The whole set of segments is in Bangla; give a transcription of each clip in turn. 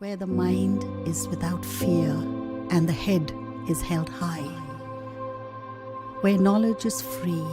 where the mind is without fear and the head is held high, where knowledge is free.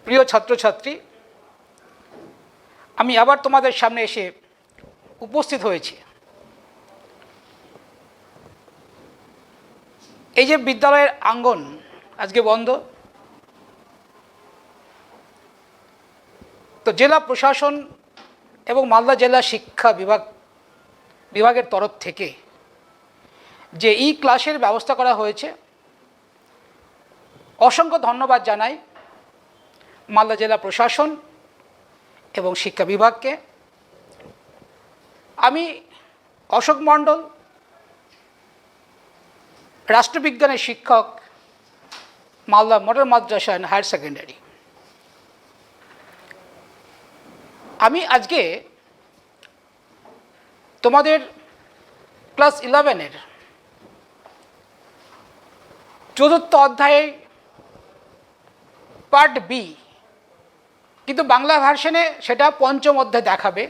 প্রিয় ছাত্রছাত্রী, আমি আবার তোমাদের সামনে এসে উপস্থিত হয়েছি। এই যে বিদ্যালয়ের আঙ্গন আজকে বন্ধ, তো জেলা প্রশাসন এবং মালদা জেলা শিক্ষা বিভাগের তরফ থেকে যে ক্লাসের ব্যবস্থা করা হয়েছে, অসংখ্য ধন্যবাদ জানাই মালদা জেলা প্রশাসন এবং শিক্ষা বিভাগকে। আমি অশোক মণ্ডল, রাষ্ট্রবিজ্ঞানের শিক্ষক, Malda model Madrasa and higher secondary. আমি আজকে তোমাদের ক্লাস 11-এর 4th অধ্যায়ে পার্ট বি, কিন্তু বাংলা ভার্সনে সেটা 5ম অধ্যায় দেখাবে।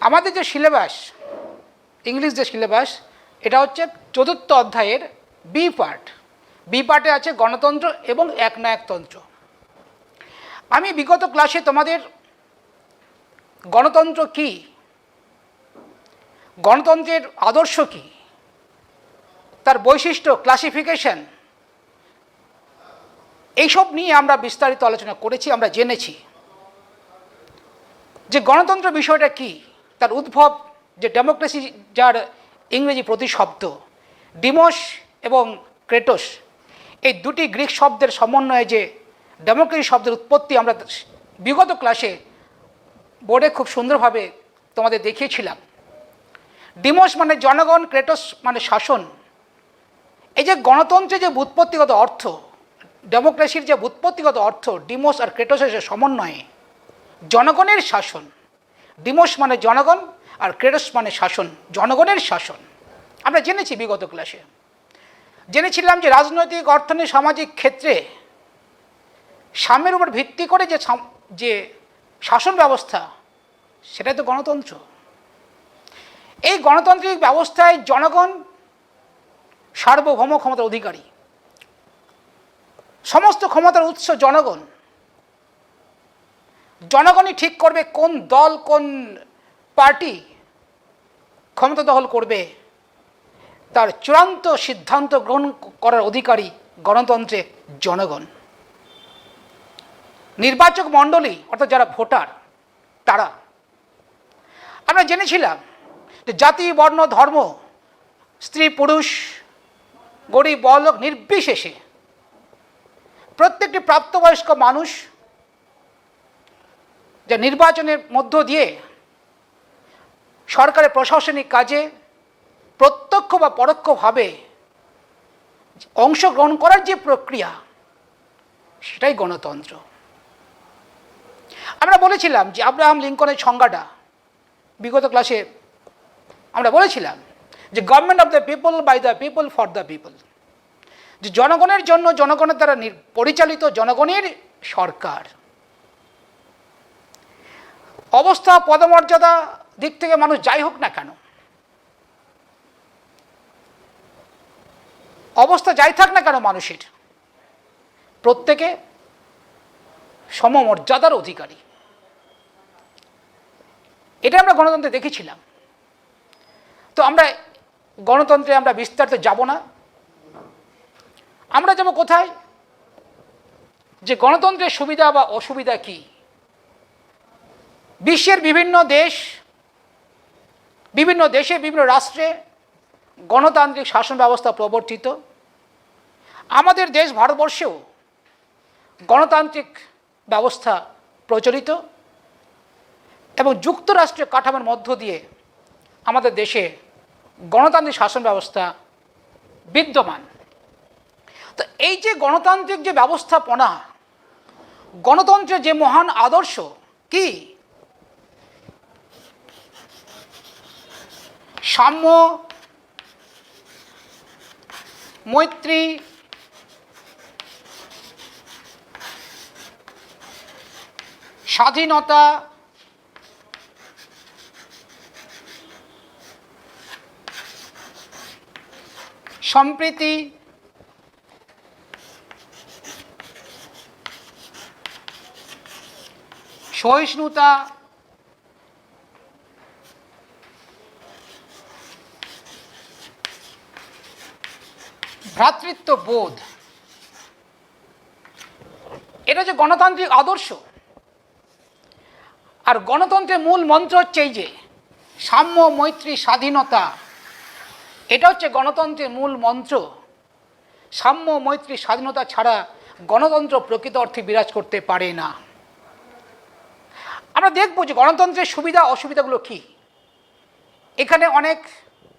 আমাদের যে সিলেবাস, ইংলিশ যে সিলেবাস, এটা হচ্ছে 4th অধ্যায়ের বি পার্ট। বি পার্টে আছে গণতন্ত্র এবং একনায়কতন্ত্র। আমি বিগত ক্লাসে তোমাদের গণতন্ত্র কী, গণতন্ত্রের আদর্শ কী, তার বৈশিষ্ট্য, ক্লাসিফিকেশন, এইসব নিয়ে আমরা বিস্তারিত আলোচনা করেছি। আমরা জেনেছি যে গণতন্ত্র বিষয়টা কি, তার উদ্ভব, যে ডেমোক্রেসি যার ইংরেজি প্রতিশব্দ ডিমোস এবং ক্রেটোস, এই দুটি গ্রিক শব্দের সমন্বয়ে যে ডেমোক্রেসি শব্দের উৎপত্তি আমরা বিগত ক্লাসে বোর্ডে খুব সুন্দরভাবে তোমাদের দেখিয়েছিলাম। ডিমোস মানে জনগণ, ক্রেটোস মানে শাসন। এই যে গণতন্ত্রের যে ব্যুৎপত্তিগত অর্থ, ডেমোক্রেসির যে ব্যুৎপত্তিগত অর্থ, ডিমোস আর ক্রেটোসের যে সমন্বয়ে জনগণের শাসন। ডিমোস মানে জনগণ আর ক্রেটোস মানে শাসন, জনগণের শাসন। আমরা জেনেছি বিগত ক্লাসে, জেনেছিলাম যে রাজনৈতিক, অর্থনৈতিক, সামাজিক ক্ষেত্রে সাম্যের উপর ভিত্তি করে যে শাসন ব্যবস্থা, সেটাই তো গণতন্ত্র। এই গণতান্ত্রিক ব্যবস্থায় জনগণ সার্বভৌম ক্ষমতার অধিকারী, সমস্ত ক্ষমতার উৎস জনগণ। জনগণই ঠিক করবে কোন দল, কোন পার্টি ক্ষমতা দখল করবে। তার চূড়ান্ত সিদ্ধান্ত গ্রহণ করার অধিকারী গণতন্ত্রে জনগণ। নির্বাচক মণ্ডলী অর্থাৎ যারা ভোটার, তারা। আমরা জেনেছিলাম যে জাতি, বর্ণ, ধর্ম, স্ত্রী, পুরুষ, গরিব, বড়লোক নির্বিশেষে প্রত্যেকটি প্রাপ্তবয়স্ক মানুষ যা নির্বাচনের মধ্য দিয়ে সরকারের প্রশাসনিক কাজে প্রত্যক্ষ বা পরোক্ষভাবে অংশগ্রহণ করার যে প্রক্রিয়া, সেটাই গণতন্ত্র। আমরা বলেছিলাম যে আব্রাহাম লিঙ্কনের সংজ্ঞাটা বিগত ক্লাসে আমরা বলেছিলাম যে government of the people, by the people, for the people. যে জনগণের জন্য, জনগণের দ্বারা পরিচালিত জনগণের সরকার। অবস্থা, পদমর্যাদা দিক থেকে মানুষ যাই হোক না কেন, অবস্থা যাই থাক না কেন মানুষের, প্রত্যেকে সমমর্যাদার অধিকারী। এটা আমরা গণতন্ত্রে দেখেছিলাম। তো আমরা গণতন্ত্রে আমরা বিস্তারিত যাব না। আমরা যাব কোথায়, যে গণতন্ত্রের সুবিধা বা অসুবিধা কি। বিশ্বের বিভিন্ন দেশ বিভিন্ন দেশে বিভিন্ন রাষ্ট্রে গণতান্ত্রিক শাসন ব্যবস্থা প্রবর্তিত। আমাদের দেশ ভারতবর্ষেও গণতান্ত্রিক ব্যবস্থা প্রচলিত এবং যুক্তরাষ্ট্রীয় কাঠামোর মধ্য দিয়ে আমাদের দেশে গণতান্ত্রিক শাসন ব্যবস্থা বিদ্যমান। তো এই যে গণতান্ত্রিক যে ব্যবস্থাপনা, গণতন্ত্রের যে মহান আদর্শ কি? সাম্য, মৈত্রী, স্বাধীনতা, সম্প্রীতি, সহিষ্ণুতা, ভ্রাতৃত্ববোধ, এটা যে গণতান্ত্রিক আদর্শ। আর গণতন্ত্রের মূল মন্ত্র হচ্ছে এই যে সাম্য, মৈত্রী, স্বাধীনতা। এটা হচ্ছে গণতন্ত্রের মূল মন্ত্র। সাম্য, মৈত্রী, স্বাধীনতা ছাড়া গণতন্ত্র প্রকৃত অর্থে বিরাজ করতে পারে না। আমরা দেখব যে গণতন্ত্রের সুবিধা অসুবিধাগুলো কি। এখানে অনেক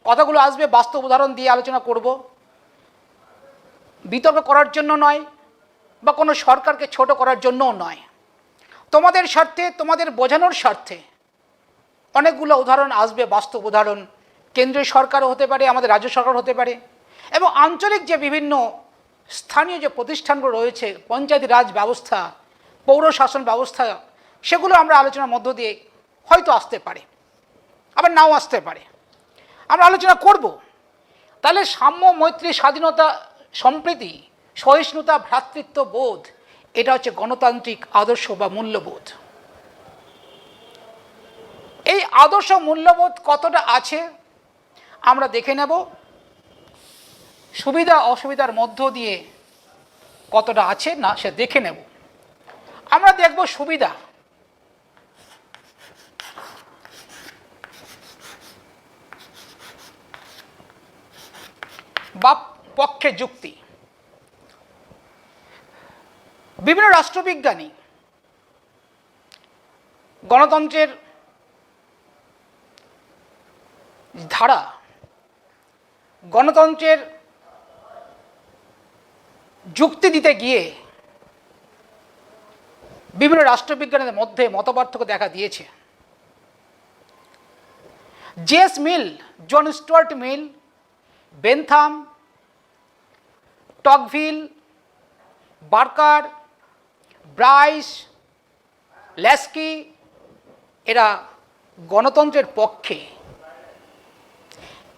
কথাগুলো আসবে, বাস্তব উদাহরণ দিয়ে আলোচনা করব। বিতর্ক করার জন্য নয় বা কোনো সরকারকে ছোট করার জন্যও নয়, তোমাদের স্বার্থে, তোমাদের বোঝানোর স্বার্থে অনেকগুলো উদাহরণ আসবে, বাস্তব উদাহরণ। কেন্দ্রীয় সরকারও হতে পারে, আমাদের রাজ্য সরকার হতে পারে, এবং আঞ্চলিক যে বিভিন্ন স্থানীয় যে প্রতিষ্ঠানগুলো রয়েছে, পঞ্চায়েতি রাজ ব্যবস্থা, পৌর শাসন ব্যবস্থা, সেগুলো আমরা আলোচনার মধ্য দিয়ে হয়তো আসতে পারে, আবার নাও আসতে পারে। আমরা আলোচনা করব। তাহলে সাম্য, মৈত্রী, স্বাধীনতা, সম্প্রীতি, সহিষ্ণুতা, ভ্রাতৃত্ববোধ, এটা হচ্ছে গণতান্ত্রিক আদর্শ বা মূল্যবোধ। এই আদর্শ মূল্যবোধ কতটা আছে আমরা দেখে নেব। সুবিধা অসুবিধার মধ্য দিয়ে কতটা আছে না সে দেখে নেব। আমরা দেখব সুবিধা। বা পক্ষে যুক্তি। বিভিন্ন রাষ্ট্রবিজ্ঞানী গণতন্ত্রের ধারা, গণতন্ত্রের যুক্তি দিতে গিয়ে বিভিন্ন রাষ্ট্রবিজ্ঞানীদের মধ্যে মতপার্থক্য দেখা দিয়েছে। জেস Mill, John Stuart Mill, Bentham, Tocqueville, Barker, Bryce, Laski, এরা গণতন্ত্রের পক্ষে।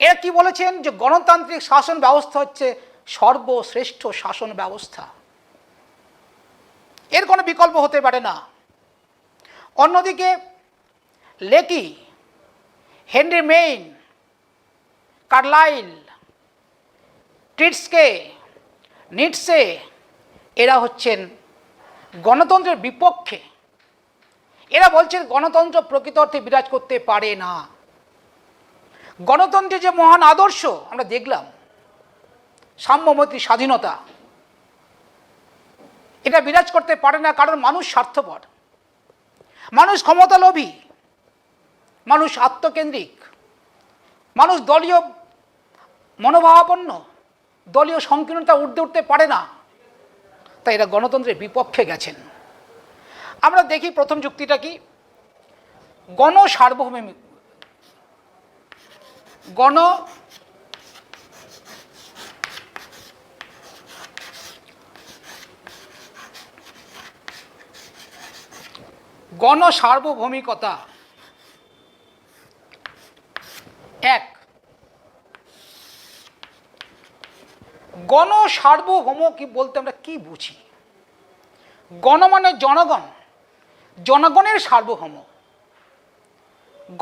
এরা কি বলেছেন? যে গণতান্ত্রিক শাসন ব্যবস্থা হচ্ছে সর্বশ্রেষ্ঠ শাসন ব্যবস্থা, এর কোনো বিকল্প হতে পারে না। অন্যদিকে লেকি, হেনরি মেইন, কার্লাইল, ট্রিটস্কে, নিটসে, এরা হচ্ছেন গণতন্ত্রের বিপক্ষে। এরা বলছেন গণতন্ত্র প্রকৃত অর্থে বিরাজ করতে পারে না। গণতন্ত্রের যে মহান আদর্শ আমরা দেখলাম, সাম্য, মৈত্রী, স্বাধীনতা, এটা বিরাজ করতে পারে না। কারণ মানুষ স্বার্থপর, মানুষ ক্ষমতালোভী, মানুষ আত্মকেন্দ্রিক, মানুষ দলীয় মনোভাবাপন্ন, দলীয় সংকীর্ণতা উঠতে পারে না। তাই এরা গণতন্ত্রের বিপক্ষে গেছেন। আমরা দেখি প্রথম যুক্তিটা কি। গণসার্বভৌম, গণসার্বভৌমিকতা। এক, গণসার্বভৌম কি বলতে আমরা কি বুঝি? গণ মানে জনগণ, জনগণের সার্বভৌম।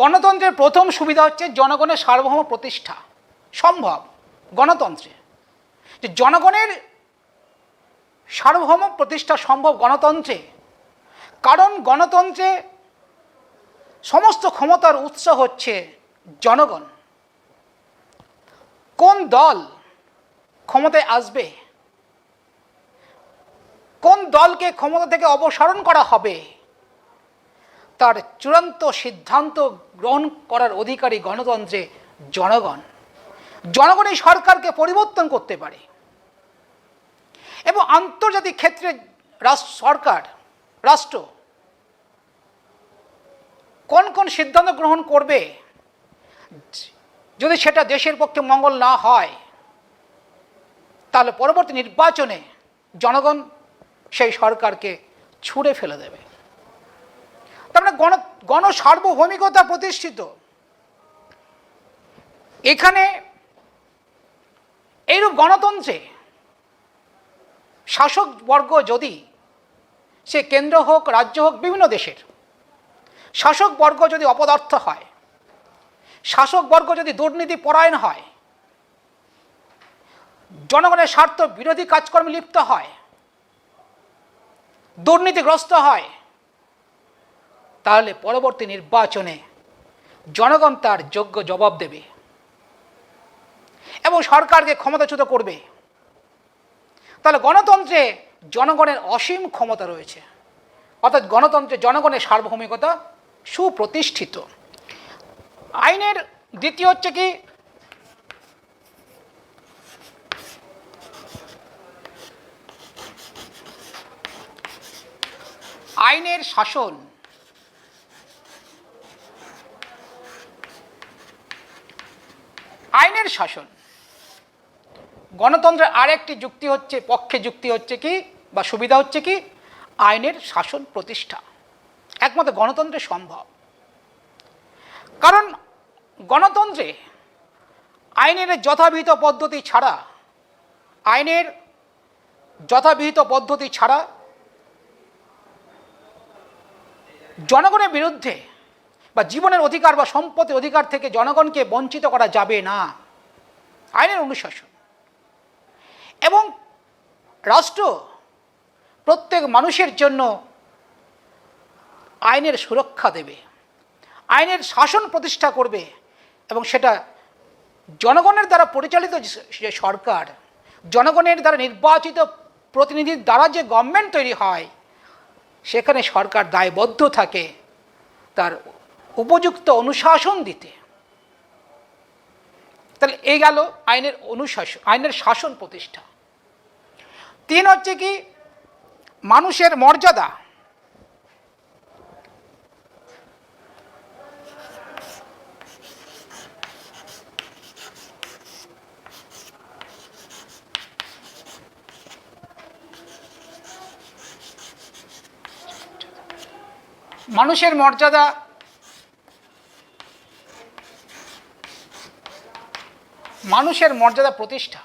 গণতন্ত্রের প্রথম সুবিধা হচ্ছে জনগণের সার্বভৌম প্রতিষ্ঠা সম্ভব গণতন্ত্রে। যে জনগণের সার্বভৌম প্রতিষ্ঠা সম্ভব গণতন্ত্রে, কারণ গণতন্ত্রে সমস্ত ক্ষমতার উৎস হচ্ছে জনগণ কোন দল ক্ষমতায় আসবে, কোন দলকে ক্ষমতা থেকে অপসারণ করা হবে, তার চূড়ান্ত সিদ্ধান্ত গ্রহণ করার অধিকারী গণতন্ত্রে জনগণ। জনগণ এই সরকারকে পরিবর্তন করতে পারে এবং আন্তর্জাতিক ক্ষেত্রে রাষ্ট্র কোন কোন সিদ্ধান্ত গ্রহণ করবে, যদি সেটা দেশের পক্ষে মঙ্গল না হয়, তাহলে পরবর্তী নির্বাচনে জনগণ সেই সরকারকে ছুঁড়ে ফেলে দেবে। তার মানে গণসার্বভৌমিকতা প্রতিষ্ঠিত। এখানে এইরূপ গণতন্ত্রে শাসক বর্গ যদি সে কেন্দ্র হোক, রাজ্য হোক, বিভিন্ন দেশের শাসক বর্গ যদি অপদার্থ হয়, শাসক বর্গ যদি দুর্নীতি পরায়ণ হয়, জনগণের স্বার্থ বিরোধী কাজকর্মে লিপ্ত হয়, দুর্নীতিগ্রস্ত হয়, তাহলে পরবর্তী নির্বাচনে জনগণ তার যোগ্য জবাব দেবে এবং সরকারকে ক্ষমতাচ্যুত করবে। তাহলে গণতন্ত্রে জনগণের অসীম ক্ষমতা রয়েছে, অর্থাৎ গণতন্ত্রে জনগণের সার্বভৌমিকতা সুপ্রতিষ্ঠিত। আইনের দ্বিতীয় হচ্ছে কি, আইনের শাসন। আইনের শাসন গণতন্ত্রের আরেকটি যুক্তি হচ্ছে, পক্ষে যুক্তি হচ্ছে কি বা সুবিধা হচ্ছে কি, আইনের শাসন প্রতিষ্ঠা একমাত্র গণতন্ত্রে সম্ভব। কারণ গণতন্ত্রে আইনের যথাবিহিত পদ্ধতি ছাড়া জনগণের বিরুদ্ধে বা জীবনের অধিকার বা সম্পত্তির অধিকার থেকে জনগণকে বঞ্চিত করা যাবে না। আইনের অনুশাসন এবং রাষ্ট্র প্রত্যেক মানুষের জন্য আইনের সুরক্ষা দেবে, আইনের শাসন প্রতিষ্ঠা করবে এবং সেটা জনগণের দ্বারা পরিচালিত যে সরকার, জনগণের দ্বারা নির্বাচিত প্রতিনিধির দ্বারা যে গভর্নমেন্ট তৈরি হয়, সেখানে সরকার দায়বদ্ধ থাকে তার উপযুক্ত অনুশাসন দিতে। তাহলে এই গেল আইনের অনুশাসন, আইনের শাসন প্রতিষ্ঠা। 3 হচ্ছে কি, মানুষের মর্যাদা। মানুষের মর্যাদা প্রতিষ্ঠা।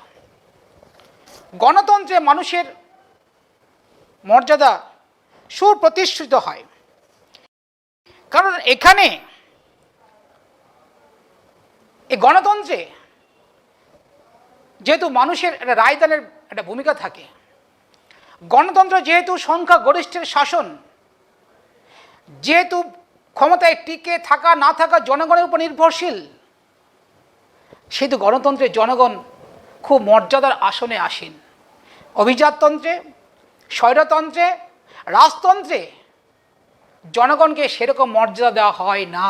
গণতন্ত্রে মানুষের মর্যাদা সুপ্রতিষ্ঠিত হয়, কারণ এখানে এই গণতন্ত্রে যেহেতু মানুষের একটা রায়দানের একটা ভূমিকা থাকে, গণতন্ত্র যেহেতু সংখ্যা গরিষ্ঠের শাসন, যেহেতু ক্ষমতায় টিকে থাকা না থাকা জনগণের উপর নির্ভরশীল, সেহেতু গণতন্ত্রে জনগণ খুব মর্যাদার আসনে আসেন। অভিজাততন্ত্রে, স্বৈরতন্ত্রে, রাজতন্ত্রে জনগণকে সেরকম মর্যাদা দেওয়া হয় না।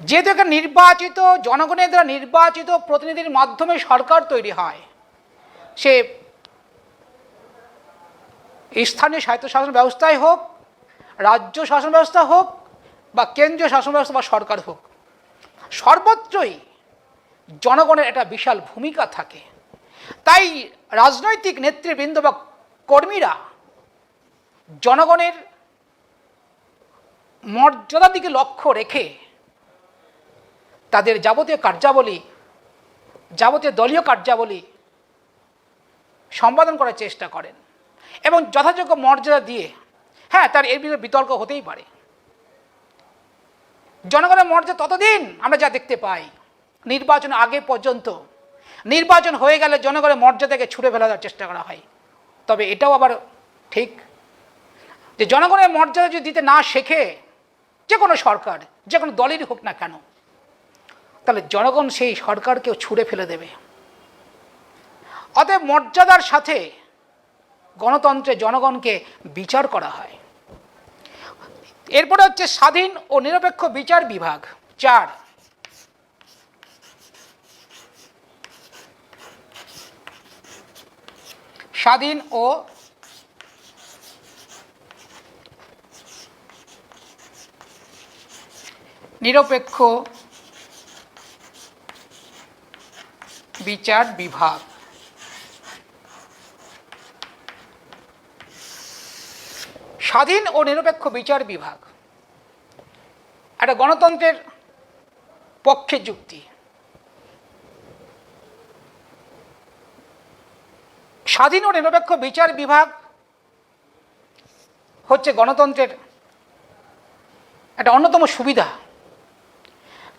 যেহেতু একটা নির্বাচিত, জনগণের দ্বারা নির্বাচিত প্রতিনিধির মাধ্যমে সরকার তৈরি হয়, সে স্থানীয় স্বায়ত্তশাসন ব্যবস্থায় হোক, রাজ্য শাসন ব্যবস্থা হোক বা কেন্দ্রীয় শাসন ব্যবস্থা বা সরকার হোক, সর্বত্রই জনগণের একটা বিশাল ভূমিকা থাকে। তাই রাজনৈতিক নেতৃবৃন্দ বা কর্মীরা জনগণের মর্যাদার দিকে লক্ষ্য রেখে তাদের যাবতীয় দলীয় কার্যাবলী সম্পাদন করার চেষ্টা করেন এবং যথাযোগ্য মর্যাদা দিয়ে, হ্যাঁ, তার এর বিরুদ্ধে বিতর্ক হতেই পারে। জনগণের মর্যাদা ততদিন আমরা যা দেখতে পাই, নির্বাচন আগে পর্যন্ত। নির্বাচন হয়ে গেলে জনগণের মর্যাদাকে ছুঁড়ে ফেলার চেষ্টা করা হয়। তবে এটাও আবার ঠিক যে জনগণের মর্যাদা যদি দিতে না শেখে যে কোনো সরকার, যে কোনো দলেরই হোক না কেন, তাহলে জনগণ সেই সরকারকেও ছুঁড়ে ফেলে দেবে। অতএব মর্যাদার সাথে গণতন্ত্রে জনগণকে বিচার করা হয়। এরপরে হচ্ছে স্বাধীন ও নিরপেক্ষ বিচার বিভাগ। 4, স্বাধীন ও নিরপেক্ষ বিচার বিভাগ। স্বাধীন ও নিরপেক্ষ বিচার বিভাগ একটা গণতন্ত্রের পক্ষে যুক্তি। স্বাধীন ও নিরপেক্ষ বিচার বিভাগ হচ্ছে গণতন্ত্রের একটা অন্যতম সুবিধা।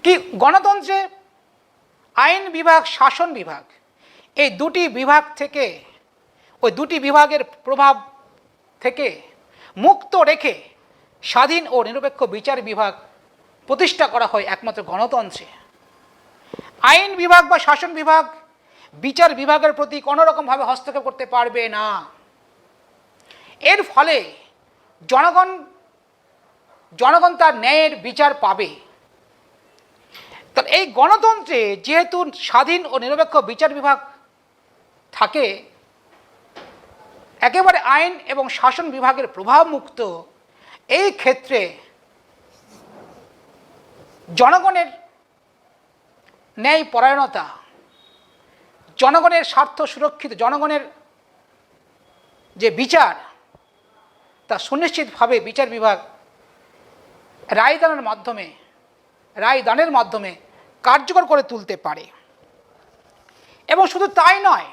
কি গণতন্ত্রে আইন বিভাগ, শাসন বিভাগ, এই দুটি বিভাগ থেকে, ওই দুটি বিভাগের প্রভাব থেকে মুক্ত রেখে স্বাধীন ও নিরপেক্ষ বিচার বিভাগ প্রতিষ্ঠা করা হয় একমাত্র গণতন্ত্রে। আইন বিভাগ বা শাসন বিভাগ বিচার বিভাগের প্রতি কোনো রকমভাবে হস্তক্ষেপ করতে পারবে না। এর ফলে জনগণ তার ন্যায়ের বিচার পাবে। তো এই গণতন্ত্রে যেহেতু স্বাধীন ও নিরপেক্ষ বিচার বিভাগ থাকে, একেবারে আইন এবং শাসন বিভাগের প্রভাব মুক্ত, এই ক্ষেত্রে জনগণের ন্যায় পরায়ণতা, জনগণের স্বার্থ সুরক্ষিত, জনগণের যে বিচার তা সুনিশ্চিতভাবে বিচার বিভাগ রায়দানের মাধ্যমে কার্যকর করে তুলতে পারে। এবং শুধু তাই নয়,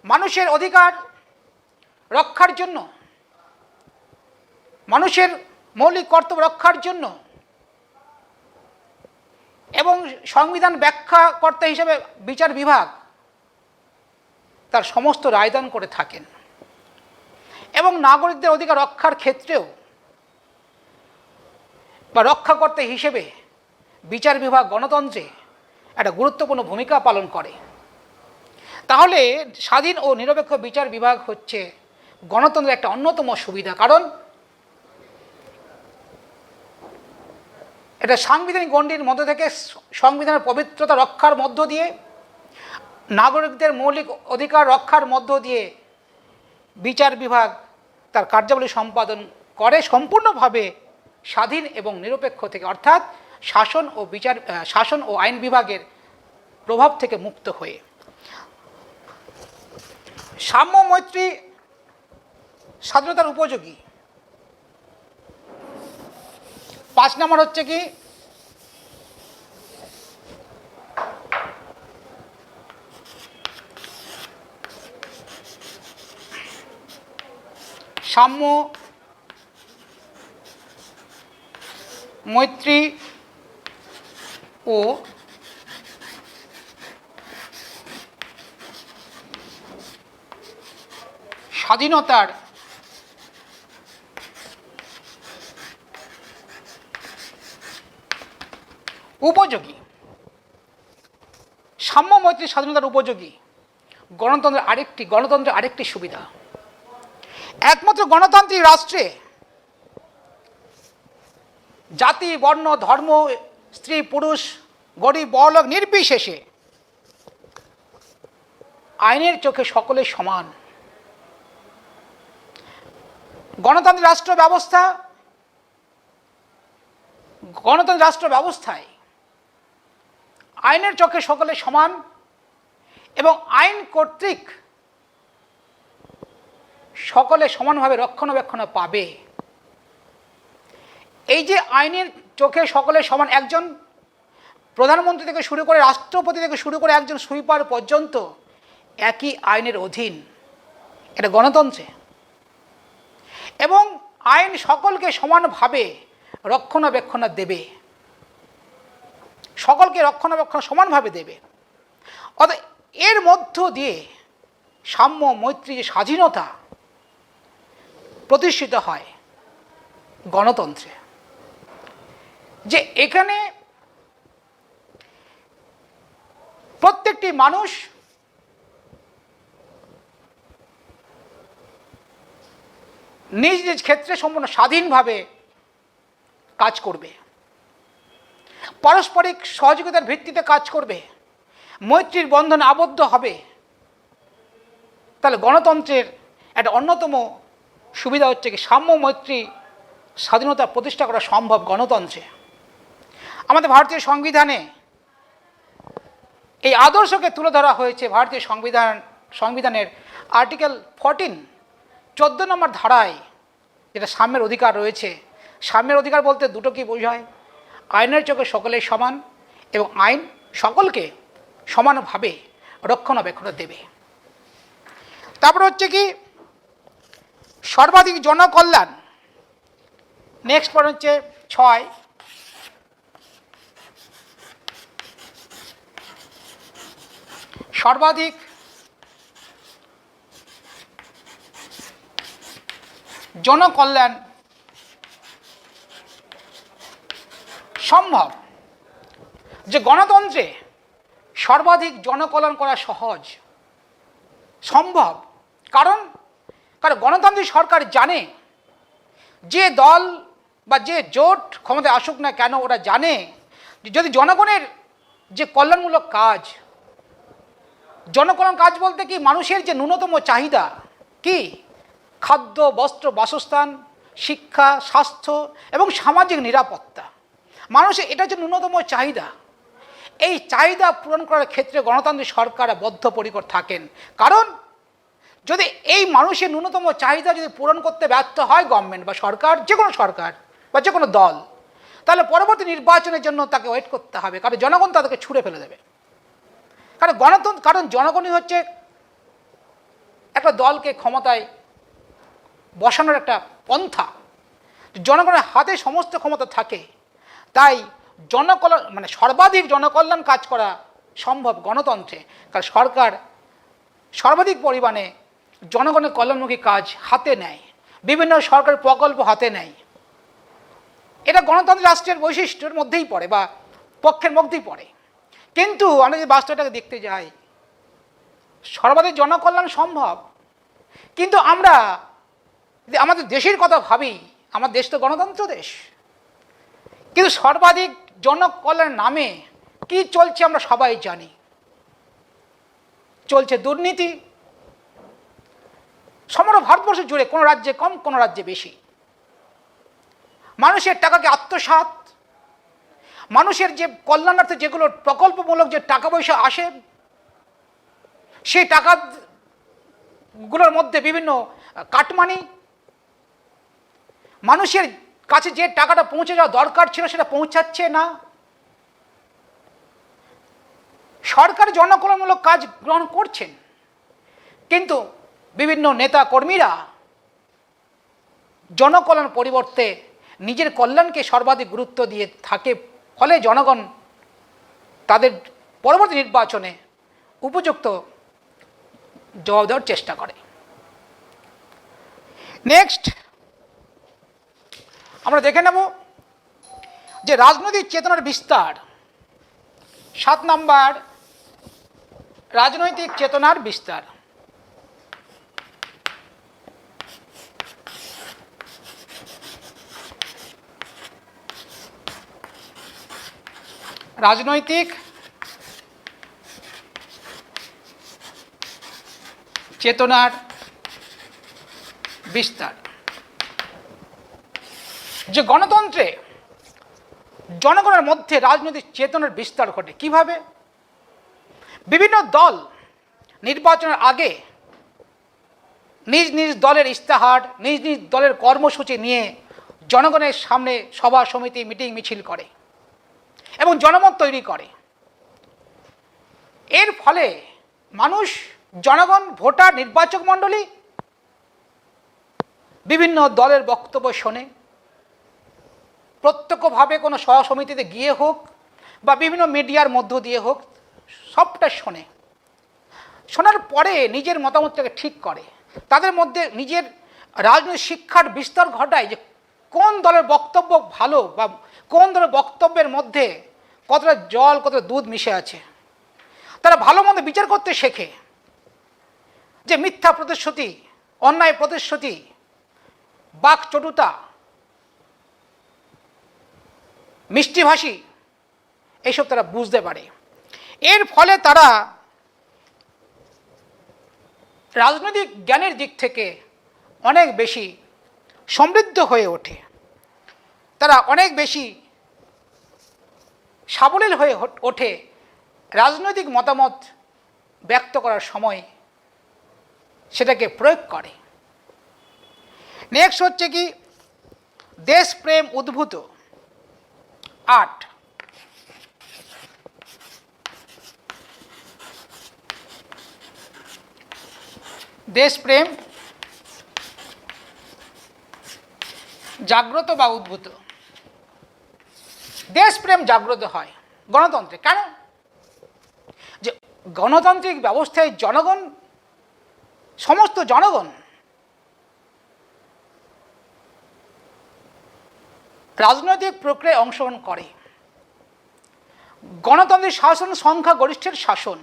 মানুষের অধিকার রক্ষার জন্য, মানুষের মৌলিক কর্তব্য রক্ষার জন্য এবং সংবিধান ব্যাখ্যাকর্তা হিসেবে বিচার বিভাগ তার সমস্ত রায়দান করে থাকেন। এবং নাগরিকদের অধিকার রক্ষার ক্ষেত্রেও বা রক্ষাকর্তা হিসেবে বিচার বিভাগ গণতন্ত্রে একটা গুরুত্বপূর্ণ ভূমিকা পালন করে। তাহলে স্বাধীন ও নিরপেক্ষ বিচার বিভাগ হচ্ছে গণতন্ত্রের একটা অন্যতম সুবিধা। কারণ এটা সাংবিধানিক গণ্ডির মধ্য থেকে সংবিধানের পবিত্রতা রক্ষার মধ্য দিয়ে, নাগরিকদের মৌলিক অধিকার রক্ষার মধ্য দিয়ে বিচার বিভাগ তার কার্যাবলী সম্পাদন করে সম্পূর্ণভাবে স্বাধীন এবং নিরপেক্ষ থেকে, অর্থাৎ শাসন ও আইন বিভাগের প্রভাব থেকে মুক্ত হয়ে। সাম্য, মৈত্রী, স্বাধীনতার উপযোগী। 5 নম্বর হচ্ছে কি সাম্য, মৈত্রী ও স্বাধীনতার উপযোগী। সাম্য, মৈত্রী, স্বাধীনতার উপযোগী গণতন্ত্রের আরেকটি সুবিধা। একমাত্র গণতান্ত্রিক রাষ্ট্রে জাতি, বর্ণ, ধর্ম, স্ত্রী, পুরুষ, গরিব, বড়লোক নির্বিশেষে আইনের চোখে সকলে সমান। গণতান্ত্রিক রাষ্ট্র ব্যবস্থায় আইনের চোখে সকলে সমান এবং আইন কর্তৃক সকলে সমানভাবে রক্ষণাবেক্ষণ পাবে। এই যে আইনের চোখে সকলে সমান, একজন প্রধানমন্ত্রী থেকে শুরু করে রাষ্ট্রপতি থেকে শুরু করে একজন সুইপার পর্যন্ত একই আইনের অধীন, এটা গণতন্ত্রে। এবং আইন সকলকে সমানভাবে রক্ষণাবেক্ষণ দেবে, সকলকে রক্ষণাবেক্ষণ সমানভাবে দেবে। অর্থাৎ এর মধ্য দিয়ে সাম্য, মৈত্রী, স্বাধীনতা প্রতিষ্ঠিত হয় গণতন্ত্রে। যে এখানে প্রত্যেকটি মানুষ নিজ নিজ ক্ষেত্রে সম্পূর্ণ স্বাধীনভাবে কাজ করবে, পারস্পরিক সহযোগিতার ভিত্তিতে কাজ করবে, মৈত্রীর বন্ধনে আবদ্ধ হবে। তাহলে গণতন্ত্রের একটা অন্যতম সুবিধা হচ্ছে কি সাম্য, মৈত্রী, স্বাধীনতা প্রতিষ্ঠা করা সম্ভব গণতন্ত্রে। আমাদের ভারতীয় সংবিধানে এই আদর্শকে তুলে ধরা হয়েছে। ভারতীয় সংবিধানের আর্টিকেল 14, 14 নম্বর ধারায়, যেটা সাম্যের অধিকার রয়েছে। সাম্যের অধিকার বলতে দুটো কি বোঝায়? আইনের চোখে সকলেই সমান এবং আইন সকলকে সমানভাবে রক্ষণাবেক্ষণ দেবে। তারপর হচ্ছে কি সর্বাধিক জনকল্যাণ। নেক্সট পয়েন্ট হচ্ছে 6, সর্বাধিক জনকল্যাণ সম্ভব। যে গণতন্ত্রে সর্বাধিক জনকল্যাণ করা সহজ, সম্ভব। কারণ গণতান্ত্রিক সরকার জানে যে দল বা যে জোট ক্ষমতায় আসুক না কেন, ওরা জানে যদি জনগণের যে কল্যাণমূলক কাজ, জনকল্যাণ কাজ বলতে কি মানুষের যে ন্যূনতম চাহিদা কি খাদ্য, বস্ত্র, বাসস্থান, শিক্ষা, স্বাস্থ্য এবং সামাজিক নিরাপত্তা, মানুষের এটা হচ্ছে ন্যূনতম চাহিদা। এই চাহিদা পূরণ করার ক্ষেত্রে গণতান্ত্রিক সরকার বদ্ধপরিকর থাকেন। কারণ যদি এই মানুষের ন্যূনতম চাহিদা যদি পূরণ করতে ব্যর্থ হয় গভর্নমেন্ট বা সরকার, যে কোনো সরকার বা যে কোনো দল, তাহলে পরবর্তী নির্বাচনের জন্য তাকে ওয়েট করতে হবে। কারণ জনগণ তাদেরকে ছুঁড়ে ফেলে দেবে। কারণ জনগণই হচ্ছে একটা দলকে ক্ষমতায় বসানোর একটা পন্থা। জনগণের হাতে সমস্ত ক্ষমতা থাকে। তাই জনকল্যাণ মানে সর্বাধিক জনকল্যাণ কাজ করা সম্ভব গণতন্ত্রে। কারণ সরকার সর্বাধিক পরিমাণে জনগণের কল্যাণমুখী কাজ হাতে নেয়, বিভিন্ন সরকারি প্রকল্প হাতে নেয়। এটা গণতান্ত্রিক রাষ্ট্রের বৈশিষ্ট্যের মধ্যেই পড়ে বা পক্ষের মধ্যেই পড়ে। কিন্তু আমরা যদি বাস্তবটাকে দেখতে যাই, সর্বাধিক জনকল্যাণ সম্ভব, কিন্তু আমরা যদি আমাদের দেশের কথা ভাবি, আমার দেশ তো গণতন্ত্র দেশ, কিন্তু সর্বাধিক জনকল্যাণের নামে কি চলছে আমরা সবাই জানি। চলছে দুর্নীতি, সমগ্র ভারতবর্ষ জুড়ে, কোনো রাজ্যে কম, কোনো রাজ্যে বেশি। মানুষের টাকাকে আত্মসাৎ, মানুষের যে কল্যাণার্থে যেগুলো প্রকল্পমূলক যে টাকা পয়সা আসে, সেই টাকাগুলোর মধ্যে বিভিন্ন কাটমানি, মানুষের কাছে যে টাকাটা পৌঁছে যাওয়া দরকার ছিল সেটা পৌঁছাচ্ছে না। সরকার জনকল্যাণমূলক কাজ গ্রহণ করছেন, কিন্তু বিভিন্ন নেতা কর্মীরা জনকল্যাণ পরিবর্তে নিজের কল্যাণকে সর্বাধিক গুরুত্ব দিয়ে থাকে। ফলে জনগণ তাদের পরবর্তী নির্বাচনে উপযুক্ত জবাব দেওয়ার চেষ্টা করে। নেক্সট আমরা দেখে নেব যে রাজনৈতিক চেতনার বিস্তার। 7 নম্বর, রাজনৈতিক চেতনার বিস্তার। রাজনৈতিক চেতনার বিস্তার। যে গণতন্ত্রে জনগণের মধ্যে রাজনৈতিক চেতনার বিস্তার ঘটে কিভাবে? বিভিন্ন দল নির্বাচনের আগে নিজ নিজ দলের ইস্তেহার, নিজ নিজ দলের কর্মসূচি নিয়ে জনগণের সামনে সভা সমিতি, মিটিং, মিছিল করে এবং জনমত তৈরি করে। এর ফলে মানুষ, জনগণ, ভোটার, নির্বাচক মণ্ডলী বিভিন্ন দলের বক্তব্য শোনে, প্রত্যক্ষভাবে কোনো সভা সমিতিতে গিয়ে হোক বা বিভিন্ন মিডিয়ার মধ্য দিয়ে হোক, সবটা শোনে। শোনার পরে নিজের মতামতটাকে ঠিক করে, তাদের মধ্যে নিজের রাজনৈতিক শিক্ষার বিস্তার ঘটায় যে কোন দলের বক্তব্য ভালো বা কোন দলের বক্তব্যের মধ্যে কতটা জল, কতটা দুধ মিশে আছে। তারা ভালো মন্দ বিচার করতে শেখে, যে মিথ্যা প্রতিশ্রুতি, অন্যায় প্রতিশ্রুতি, বাকচটুতা, মিষ্টিভাষী, এইসব তারা বুঝতে পারে। এর ফলে তারা রাজনৈতিক জ্ঞানের দিক থেকে অনেক বেশি সমৃদ্ধ হয়ে ওঠে, তারা অনেক বেশি সাবলীল হয়ে ওঠে রাজনৈতিক মতামত ব্যক্ত করার সময় সেটাকে প্রয়োগ করে। নেক্সট হচ্ছে কি দেশপ্রেম উদ্ভূত। 8, দেশপ্রেম জাগ্রত বা উদ্ভূত। দেশপ্রেম জাগ্রত হয় গণতন্ত্রে। কেন? যে গণতান্ত্রিক ব্যবস্থায় জনগণ, সমস্ত জনগণ রাজনৈতিক প্রক্রিয়ায় অংশগ্রহণ করে। গণতান্ত্রিক শাসন সংখ্যাগরিষ্ঠের শাসন,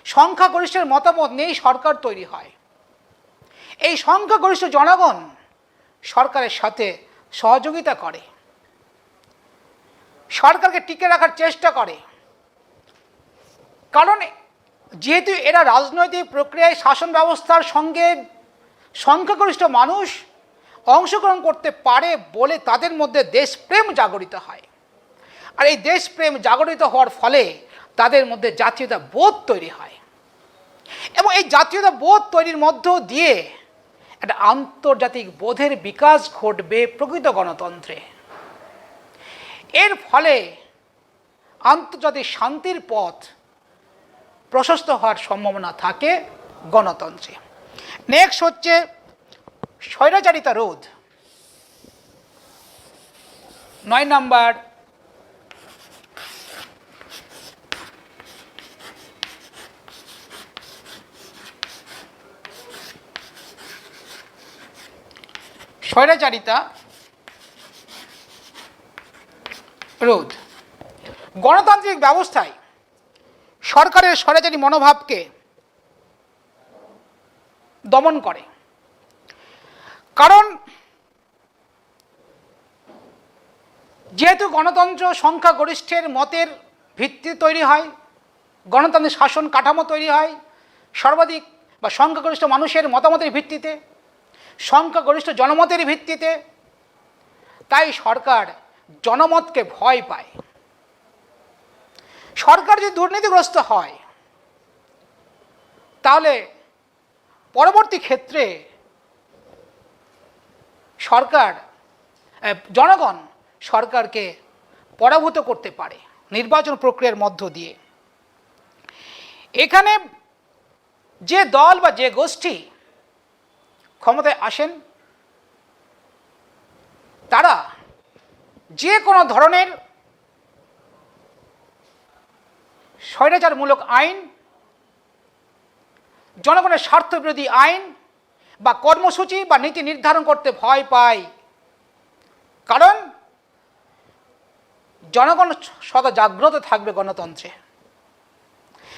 সংখ্যাগরিষ্ঠের মতামত নিয়েই সরকার তৈরি হয়। এই সংখ্যাগরিষ্ঠ জনগণ সরকারের সাথে সহযোগিতা করে, সরকারকে টিকে রাখার চেষ্টা করে। কারণ যেহেতু এরা রাজনৈতিক প্রক্রিয়ায় শাসন ব্যবস্থার সঙ্গে সংখ্যাগরিষ্ঠ মানুষ অংশগ্রহণ করতে পারে বলে তাদের মধ্যে দেশপ্রেম জাগরিত হয়। আর এই দেশপ্রেম জাগরিত হওয়ার ফলে তাদের মধ্যে জাতীয়তা বোধ তৈরি হয়, এবং এই জাতীয়তা বোধ তৈরির মধ্য দিয়ে একটা আন্তর্জাতিক বোধের বিকাশ ঘটবে প্রকৃত গণতন্ত্রে। এর ফলে আন্তর্জাতিক শান্তির পথ প্রশস্ত হওয়ার সম্ভাবনা থাকে গণতন্ত্রে। নেক্সট হচ্ছে স্বৈরাচারিতা রোধ। 9 নম্বর, স্বৈরাচারিতা রোধ। গণতান্ত্রিক ব্যবস্থায় সরকারের স্বৈরাচারী মনোভাবকে দমন করে। কারণ যেহেতু গণতন্ত্র সংখ্যাগরিষ্ঠের মতের ভিত্তি তৈরি হয়, গণতান্ত্রিক শাসন কাঠামো তৈরি হয় সর্বাধিক বা সংখ্যাগরিষ্ঠ মানুষের মতামতের ভিত্তিতে, সংখ্যাগরিষ্ঠ জনমতের ভিত্তিতে, তাই সরকার জনমতকে ভয় পায়। সরকার যদি দুর্নীতিগ্রস্ত হয় তাহলে পরবর্তী ক্ষেত্রে জনগণ সরকারকে পরাভূত করতে পারে নির্বাচন প্রক্রিয়ার মধ্য দিয়ে। এখানে যে দল বা যে গোষ্ঠী ক্ষমতায় আসেন তারা যে কোনো ধরনের স্বৈরাচারমূলক আইন, জনগণের স্বার্থবিরোধী আইন বা কর্মসূচি বা নীতি নির্ধারণ করতে ভয় পায়। কারণ জনগণ সদা জাগ্রত থাকবে গণতন্ত্রে।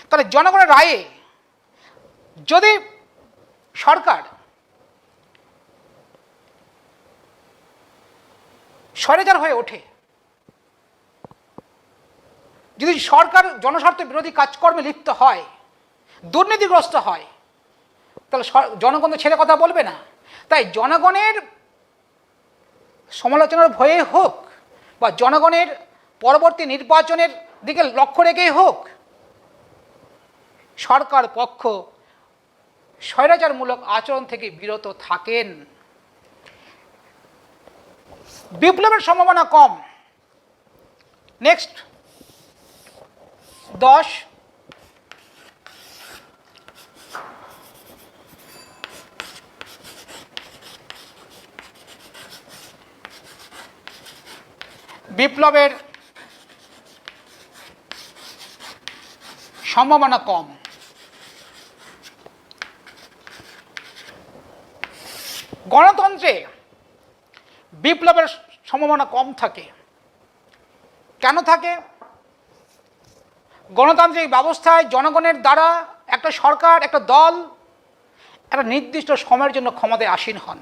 তাহলে জনগণের রায়ে যদি সরকার স্বৈরাচার হয়ে ওঠে, যদি সরকার জনস্বার্থ বিরোধী কাজকর্মে লিপ্ত হয়, দুর্নীতিগ্রস্ত হয়, তাহলে জনগণ তো ছেড়ে কথা বলবে না। তাই জনগণের সমালোচনার ভয়ে হোক বা জনগণের পরবর্তী নির্বাচনের দিকে লক্ষ্য রেখেই হোক, সরকার পক্ষ স্বৈরাচারমূলক আচরণ থেকে বিরত থাকেন। বিপ্লবের সম্ভাবনা কম। নেক্সট 10, বিপ্লবের সম্ভাবনা কম। গণতন্ত্রে বিপ্লবের সম্ভাবনা কম থাকে। কেন থাকে? গণতান্ত্রিক ব্যবস্থায় জনগণের দ্বারা একটা সরকার, একটা দল একটা নির্দিষ্ট সময়ের জন্য ক্ষমতায় আসীন হন।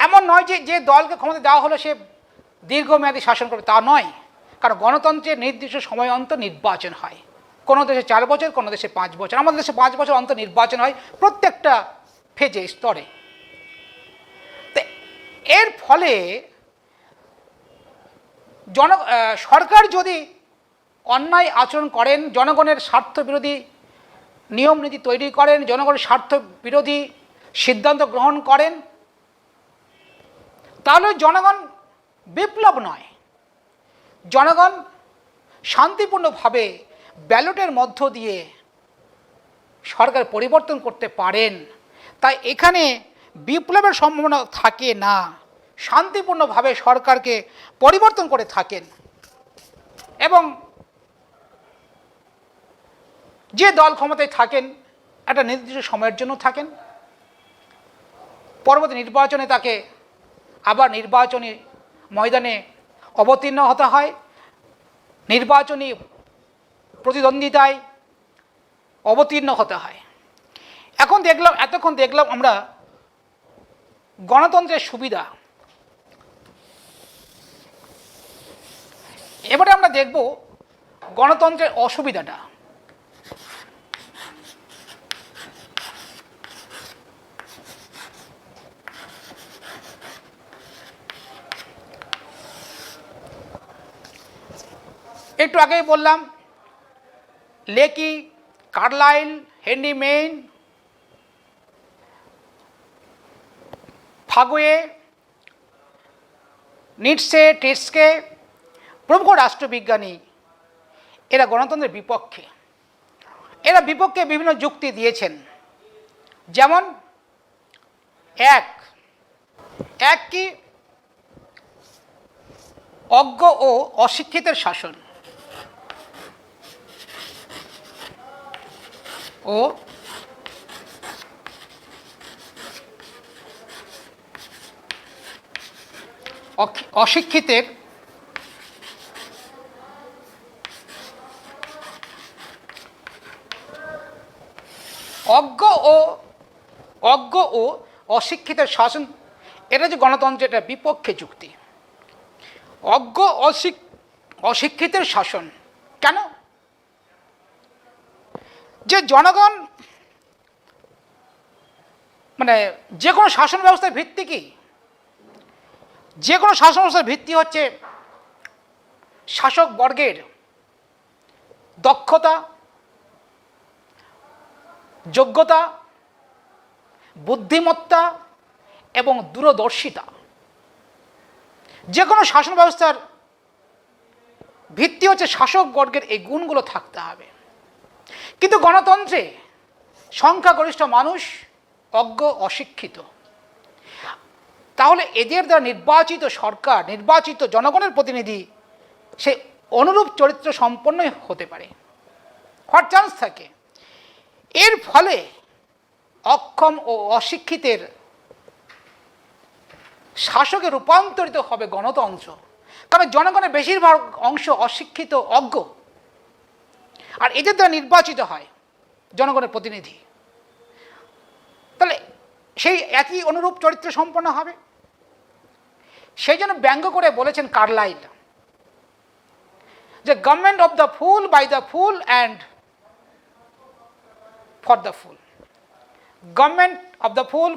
এমন নয় যে যে দলকে ক্ষমতা দেওয়া হলো সে দীর্ঘমেয়াদী শাসন করবে, তা নয়। কারণ গণতন্ত্রের নির্দিষ্ট সময় অন্তর নির্বাচন হয়। কোনো দেশে 4 বছর, কোনো দেশে 5 বছর, আমাদের দেশে 5 বছর অন্তর নির্বাচন হয় প্রত্যেকটা ফেজে, স্তরে। তো এর ফলে সরকার যদি অন্যায় আচরণ করেন, জনগণের স্বার্থ বিরোধী নিয়ম নীতি তৈরি করেন, জনগণের স্বার্থ বিরোধী সিদ্ধান্ত গ্রহণ করেন, তাহলে জনগণ বিপ্লব নয়, জনগণ শান্তিপূর্ণভাবে ব্যালটের মধ্য দিয়ে সরকার পরিবর্তন করতে পারেন। তাই এখানে বিপ্লবের সম্ভাবনা থাকে না, শান্তিপূর্ণভাবে সরকারকে পরিবর্তন করে থাকেন। এবং যে দল ক্ষমতায় থাকেন একটা নির্দিষ্ট সময়ের জন্য থাকেন, পরবর্তী নির্বাচনে তাকে আবার নির্বাচনী ময়দানে অবতীর্ণ হতে হয়, নির্বাচনী প্রতিদ্বন্দ্বিতায় অবতীর্ণ হতে হয়। এতক্ষণ দেখলাম আমরা গণতন্ত্রের সুবিধা। এবারে আমরা দেখব গণতন্ত্রের অসুবিধাটা। একটু আগেই বললাম লেকি, কার্লাইল, হেনরি মেইন, ফাগুয়ে, নিটসে, টেস্কে প্রমুখ রাষ্ট্রবিজ্ঞানী এরা গণতন্ত্রের বিপক্ষে। এরা বিপক্ষে বিভিন্ন যুক্তি দিয়েছেন। যেমন এক কি অজ্ঞ ও অশিক্ষিতের শাসন ও অশিক্ষিতের অজ্ঞ ও অশিক্ষিতের শাসন, এটা যে গণতন্ত্রের একটা বিপক্ষে যুক্তি। অজ্ঞ অশিক্ষিতের শাসন কেন? যে জনগণ মানে যে কোনো শাসন ব্যবস্থার ভিত্তি কি? যে কোনো শাসন ব্যবস্থার ভিত্তি হচ্ছে শাসক বর্গের দক্ষতা, যোগ্যতা, বুদ্ধিমত্তা এবং দূরদর্শিতা। যে কোনো শাসন ব্যবস্থার ভিত্তি হচ্ছে শাসক বর্গের এই গুণগুলো থাকতে হবে। কিন্তু গণতন্ত্রে সংখ্যাগরিষ্ঠ মানুষ অজ্ঞ, অশিক্ষিত। তাহলে এদের দ্বারা নির্বাচিত সরকার, নির্বাচিত জনগণের প্রতিনিধি সে অনুরূপ চরিত্র সম্পন্নই হতে পারে, হওয়ার চান্স থাকে। এর ফলে অক্ষম ও অশিক্ষিতের শাসকে রূপান্তরিত হবে গণতন্ত্র। কারণ জনগণের বেশিরভাগ অংশ অশিক্ষিত, অজ্ঞ, আর এদের দ্বারা নির্বাচিত হয় জনগণের প্রতিনিধি। তাহলে সেই একই অনুরূপ চরিত্র সম্পন্ন হবে। সেই জন্য ব্যঙ্গ করে বলেছেন কার্লাইল যে government of the fool, by the fool and for the fool. Government of the fool,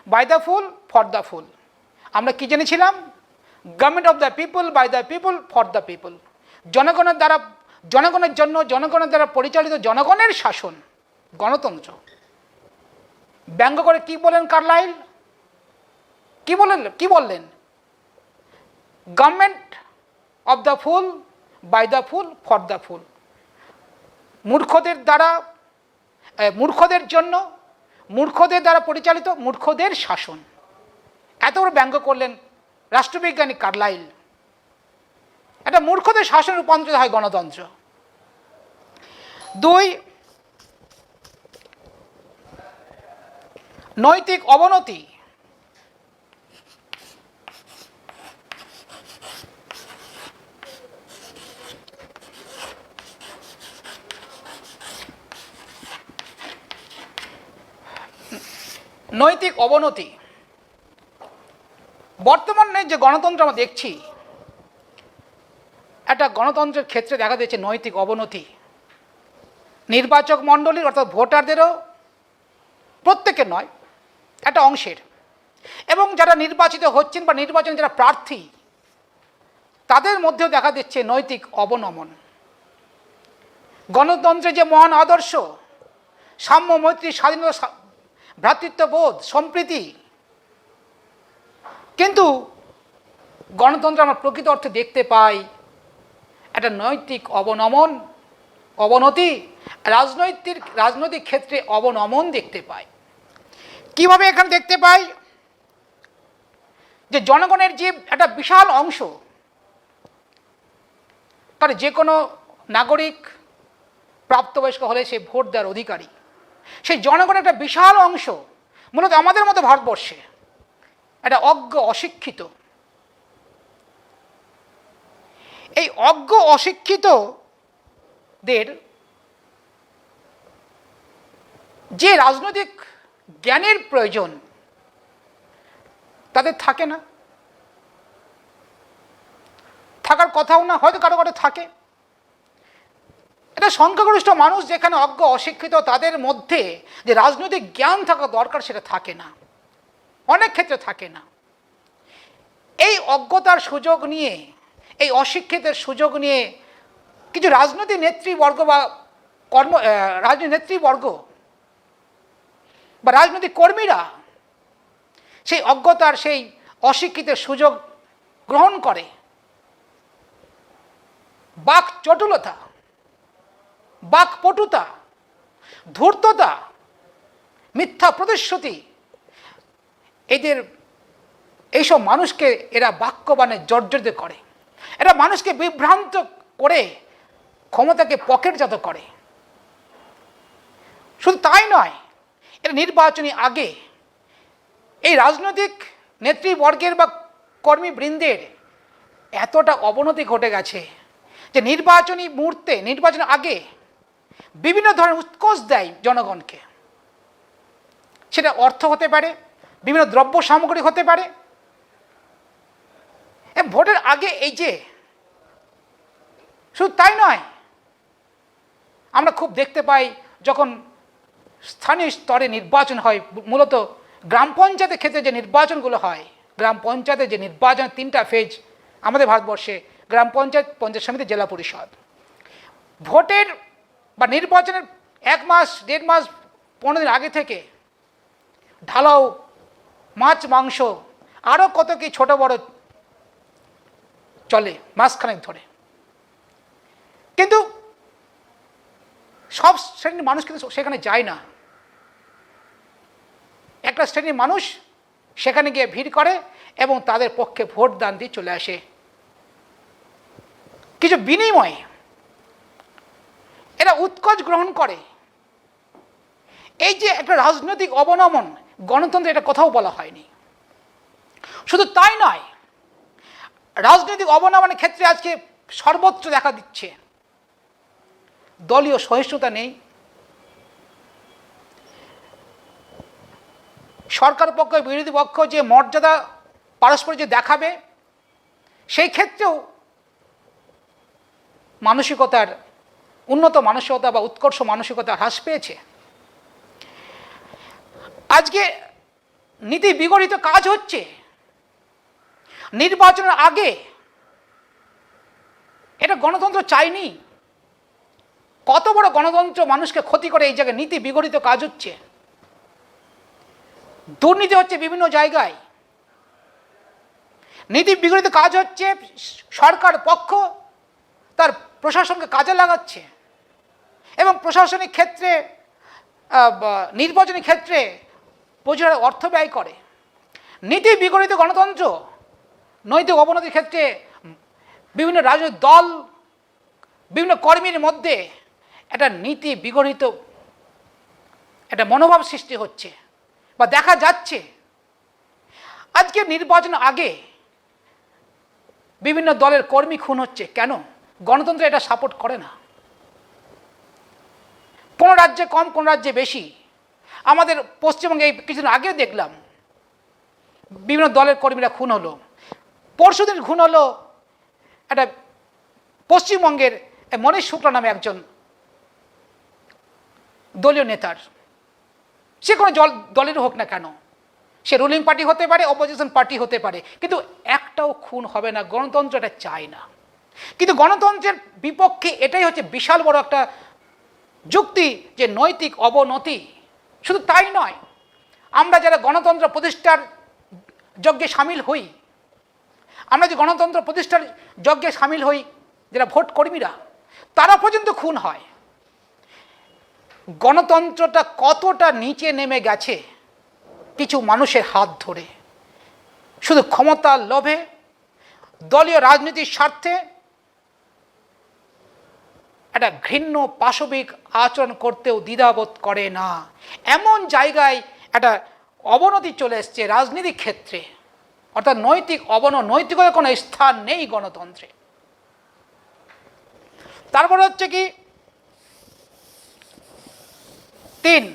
by the fool, for the fool. আমরা কি জেনেছিলাম? Government of the people, by the people, for the people. জনগণের দ্বারা, জনগণের জন্য, জনগণের দ্বারা পরিচালিত জনগণের শাসন গণতন্ত্র। ব্যঙ্গ করে কি বলেন কার্লাইল? কি বললেন? Government of the fool, by the fool, for the fool. মূর্খদের দ্বারা, মূর্খদের জন্য, মূর্খদের দ্বারা পরিচালিত মূর্খদের শাসন। এত বড় ব্যঙ্গ করলেন রাষ্ট্রবিজ্ঞানী কার্লাইল। এটা মূর্খদের শাসন রূপান্তরিত হয় গণতন্ত্র। 2, নৈতিক অবনতি। নৈতিক অবনতি। বর্তমানে যে গণতন্ত্র আমরা দেখছি, একটা গণতন্ত্রের ক্ষেত্রে দেখা দিচ্ছে নৈতিক অবনতি। নির্বাচক মণ্ডলীর অর্থাৎ ভোটারদেরও, প্রত্যেকের নয়, একটা অংশের, এবং যারা নির্বাচিত হচ্ছেন বা নির্বাচনে যারা প্রার্থী, তাদের মধ্যেও দেখা দিচ্ছে নৈতিক অবনমন। গণতন্ত্রের যে মহান আদর্শ, সাম্য, মৈত্রী, স্বাধীনতা, ভ্রাতৃত্ববোধ, সম্প্রীতি, কিন্তু গণতন্ত্র আমরা প্রকৃত অর্থে দেখতে পাই একটা নৈতিক অবনতি, রাজনৈতিক ক্ষেত্রে অবনমন দেখতে পাই। কিভাবে এখানে দেখতে পাই? যে জনগণের যে একটা বিশাল অংশ, তার যে কোনো নাগরিক প্রাপ্তবয়স্ক হলে সে ভোট দেওয়ার অধিকারী, সেই জনগণের একটা বিশাল অংশ মূলত আমাদের মতো ভারতবর্ষে একটা অজ্ঞ, অশিক্ষিত। এই অজ্ঞ অশিক্ষিতদের যে রাজনৈতিক জ্ঞানের প্রয়োজন তাদের থাকে না, থাকার কথাও না, হয়তো কারো কারো থাকে। এটা সংখ্যাগরিষ্ঠ মানুষ যেখানে অজ্ঞ, অশিক্ষিত, তাদের মধ্যে যে রাজনৈতিক জ্ঞান থাকা দরকার সেটা থাকে না, অনেক ক্ষেত্রে থাকে না। এই অজ্ঞতার সুযোগ নিয়ে, এই অশিক্ষিতের সুযোগ নিয়ে কিছু রাজনৈতিক নেতৃবর্গ বা রাজনৈতিক নেতৃবর্গ বা রাজনৈতিক কর্মীরা সেই অজ্ঞতার, সেই অশিক্ষিতের সুযোগ গ্রহণ করে বাক চটুলতা, বাকপটুতা, ধূর্ততা, মিথ্যা প্রতিশ্রুতি, এইসব মানুষকে এরা বাক্যবাণে জর্জরিত করে। এরা মানুষকে বিভ্রান্ত করে ক্ষমতাকে পকেটজাত করে। শুধু তাই নয়, এরা নির্বাচনী আগে এই রাজনৈতিক নেতৃবর্গের বা কর্মীবৃন্দের এতটা অবনতি ঘটে গেছে যে নির্বাচনী মুহূর্তে, নির্বাচনের আগে বিভিন্ন ধরনের উৎকোচ দেয় জনগণকে। সেটা অর্থ হতে পারে, বিভিন্ন দ্রব্য সামগ্রী হতে পারে। ভোটের আগে এই যে, শুধু তাই নয়, আমরা খুব দেখতে পাই যখন স্থানীয় স্তরে নির্বাচন হয়, মূলত গ্রাম পঞ্চায়েতের ক্ষেত্রে যে নির্বাচনগুলো হয়, গ্রাম পঞ্চায়েতের যে নির্বাচনের 3টা ফেজ আমাদের ভারতবর্ষে, গ্রাম পঞ্চায়েত, পঞ্চায়েত সমিতি, জেলা পরিষদ। ভোটের বা নির্বাচনের 1 মাস, 1.5 মাস, 15 দিন আগে থেকে ঢালাও মাছ, মাংস, আরও কত কি ছোট বড় চলে মাসখানেক ধরে। কিন্তু সব শ্রেণীর মানুষ কিন্তু সেখানে যায় না। একটা শ্রেণীর মানুষ সেখানে গিয়ে ভিড় করে এবং তাদের পক্ষে ভোট দান দিয়ে চলে আসে। কিছু বিনিময়ে এরা উৎকোচ গ্রহণ করে। এই যে একটা রাজনৈতিক অবনমন, গণতন্ত্রে এটা কোথাও বলা হয়নি। শুধু তাই নয়, রাজনৈতিক অবনমনের ক্ষেত্রে আজকে সর্বত্র দেখা দিচ্ছে দলীয় সহিষ্ণুতা নেই। সরকার পক্ষ, বিরোধী পক্ষ যে মর্যাদা পারস্পরিক যে দেখাবে, সেই ক্ষেত্রেও মানসিকতার, উন্নত মানসিকতা বা উৎকর্ষ মানসিকতা হ্রাস পেয়েছে। আজকে নীতি বিগড়িত কাজ হচ্ছে নির্বাচনের আগে। এটা গণতন্ত্র চাইনি। কত বড় গণতন্ত্র মানুষকে ক্ষতি করে এই জায়গায় নীতি বিগড়িত কাজ হচ্ছে। দুর্নীতি হচ্ছে বিভিন্ন জায়গায়, নীতি বিগড়িত কাজ হচ্ছে। সরকার পক্ষ তার প্রশাসনকে কাজে লাগাচ্ছে এবং প্রশাসনিক ক্ষেত্রে, নির্বাচনী ক্ষেত্রে প্রচুর অর্থ ব্যয় করে। নীতি বিগড়িত গণতন্ত্র নৈতিক অবনতির ক্ষেত্রে বিভিন্ন রাজনৈতিক দল, বিভিন্ন কর্মীর মধ্যে একটা নীতি বিগড়িত একটা মনোভাব সৃষ্টি হচ্ছে বা দেখা যাচ্ছে। আজকে নির্বাচন আগে বিভিন্ন দলের কর্মী খুন হচ্ছে। কেন? গণতন্ত্র এটা সাপোর্ট করে না। কোন রাজ্যে কম, কোন রাজ্যে বেশি। আমাদের পশ্চিমবঙ্গে এই কিছুদিন আগে দেখলাম বিভিন্ন দলের কর্মীরা খুন হলো, পরশুদিন খুন হলো একটা পশ্চিমবঙ্গের মনীষ শুক্লা নামে একজন দলীয় নেতার। সে কোনো দলের হোক না কেন, সে রুলিং পার্টি হতে পারে, অপোজিশন পার্টি হতে পারে, কিন্তু একটাও খুন হবে না। গণতন্ত্র এটা চায় না। কিন্তু গণতন্ত্রের বিপক্ষে এটাই হচ্ছে বিশাল বড় একটা যুক্তি, যে নৈতিক অবনতি। শুধু তাই নয়, আমরা যারা গণতন্ত্র প্রতিষ্ঠার যজ্ঞে সামিল হই, আমরা যে গণতন্ত্র প্রতিষ্ঠার যজ্ঞে সামিল হই, যারা ভোট কর্মীরা, তারা পর্যন্ত খুন হয়। গণতন্ত্রটা কতটা নিচে নেমে গেছে কিছু মানুষের হাত ধরে, শুধু ক্ষমতার লোভে, দলীয় রাজনীতির স্বার্থে একটা ঘৃণ্য পাশবিক আচরণ করতেও দ্বিধাবোধ করে না। এমন জায়গায় একটা অবনতি চলে এসছে রাজনীতির ক্ষেত্রে, অর্থাৎ নৈতিকতার কোনো স্থান নেই গণতন্ত্রে। তারপরে হচ্ছে কি 3,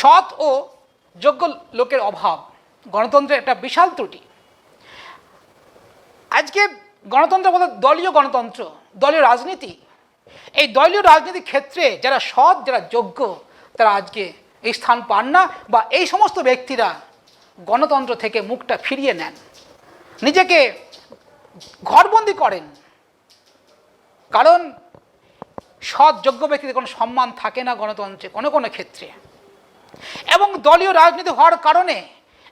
সৎ ও যোগ্য লোকের অভাব গণতন্ত্রের একটা বিশাল ত্রুটি। আজকে গণতন্ত্র বলতে দলীয় গণতন্ত্র, দলীয় রাজনীতি। এই দলীয় রাজনীতির ক্ষেত্রে যারা সৎ, যারা যোগ্য, তারা আজকে এই স্থান পান না, বা এই সমস্ত ব্যক্তিরা গণতন্ত্র থেকে মুখটা ফিরিয়ে নেন, নিজেকে ঘরবন্দি করেন। কারণ সৎ যোগ্য ব্যক্তিদের কোনো সম্মান থাকে না গণতন্ত্রে কোনো কোনো ক্ষেত্রে। এবং দলীয় রাজনীতি হওয়ার কারণে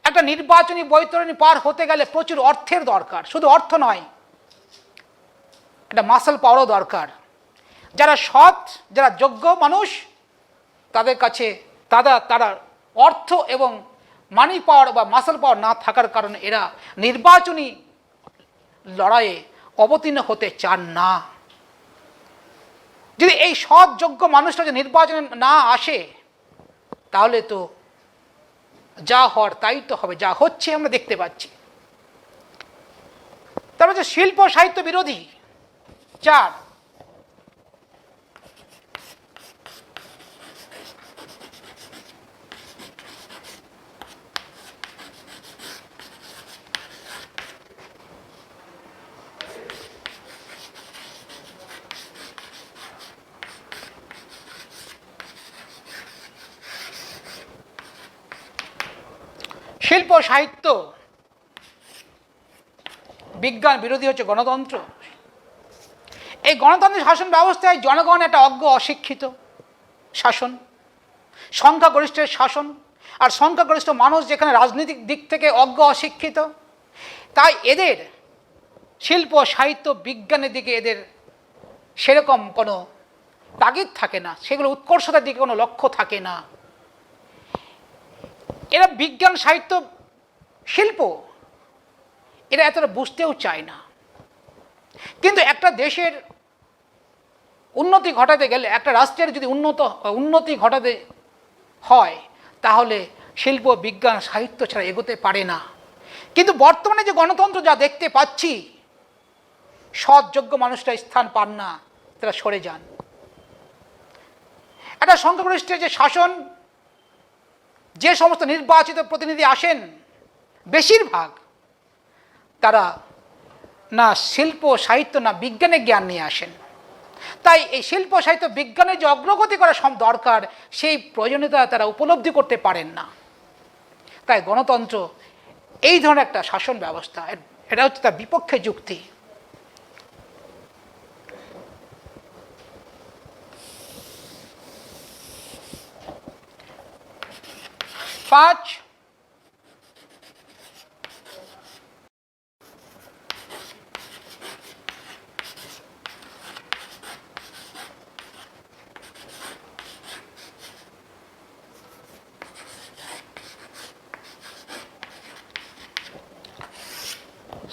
একটা নির্বাচনী বৈতরণী পার হতে গেলে প্রচুর অর্থের দরকার। শুধু অর্থ নয়, একটা মাসল পাওয়ারও দরকার। যারা সৎ, যারা যোগ্য মানুষ, তাদের কাছে তারা অর্থ এবং মানি পাওয়ার বা মাসল পাওয়ার না থাকার কারণে এরা নির্বাচনী লড়াইয়ে অবতীর্ণ হতে চান না। যদি এই সৎ যোগ্য মানুষরা যে নির্বাচনে না আসে, তাহলে তো যা হওয়ার তাই তো হবে, যা হচ্ছে আমরা দেখতে পাচ্ছি। তারপর হচ্ছে শিল্প সাহিত্য বিরোধী। 4, শিল্প সাহিত্য বিজ্ঞান বিরোধী হচ্ছে গণতন্ত্র। এই গণতান্ত্রিক শাসন ব্যবস্থায় জনগণ একটা অজ্ঞ অশিক্ষিত শাসন, সংখ্যাগরিষ্ঠের শাসন। আর সংখ্যাগরিষ্ঠ মানুষ যেখানে রাজনৈতিক দিক থেকে অজ্ঞ অশিক্ষিত, তাই এদের শিল্প সাহিত্য বিজ্ঞানের দিকে এদের সেরকম কোনো তাগিদ থাকে না, সেগুলো উৎকর্ষতার দিকে কোনো লক্ষ্য থাকে না। এরা বিজ্ঞান সাহিত্য শিল্প এরা এতটা বুঝতেও চায় না। কিন্তু একটা দেশের উন্নতি ঘটাতে গেলে, একটা রাষ্ট্রের যদি উন্নতি ঘটাতে হয়, তাহলে শিল্প বিজ্ঞান সাহিত্য ছাড়া এগোতে পারে না। কিন্তু বর্তমানে যে গণতন্ত্র যা দেখতে পাচ্ছি, সৎ যোগ্য মানুষরা স্থান পান না, তারা সরে যান। একটা সংখ্যাগরিষ্ঠের যে শাসন, যে সমস্ত নির্বাচিত প্রতিনিধি আসেন, বেশিরভাগ তারা না শিল্প সাহিত্য না বিজ্ঞানের জ্ঞান নিয়ে আসেন। তাই এই শিল্প সাহিত্য বিজ্ঞানের যে অগ্রগতি করা দরকার, সেই প্রয়োজনীয়তা তারা উপলব্ধি করতে পারেন না। তাই গণতন্ত্র এই ধরনের একটা শাসন ব্যবস্থা, এটা হচ্ছে তার বিপক্ষে যুক্তি। পাঁচ,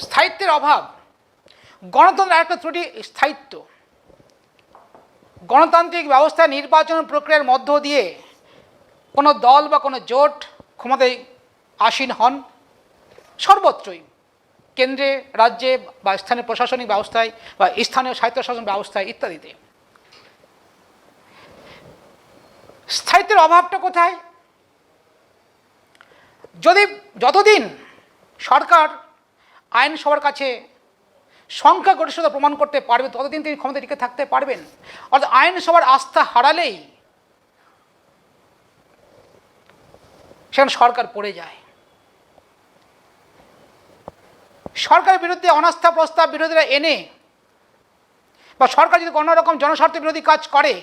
স্থায়িত্বের অভাব। গণতন্ত্রের একটা ত্রুটি স্থায়িত্ব। গণতান্ত্রিক ব্যবস্থা নির্বাচন প্রক্রিয়ার মধ্য দিয়ে কোনো দল বা কোনো জোট ক্ষমতায় আসীন হন সর্বত্রই, কেন্দ্রে, রাজ্যে বা স্থানীয় প্রশাসনিক ব্যবস্থায় বা স্থানীয় স্বায়ত্তশাসন ব্যবস্থায় ইত্যাদিতে। স্থায়িত্বের অভাবটা কোথায়? যতদিন সরকার আইনসভার কাছে সংখ্যাগরিষ্ঠতা প্রমাণ করতে পারবে ততদিন তিনি ক্ষমতায় টিকে থাকতে পারবেন। অর্থাৎ আইনসভার আস্থা হারালেই সেখানে সরকার পড়ে যায়। সরকারের বিরুদ্ধে অনাস্থা প্রস্তাব বিরোধীরা এনে বা সরকার যদি কোনো রকম জনস্বার্থ বিরোধী কাজ করে,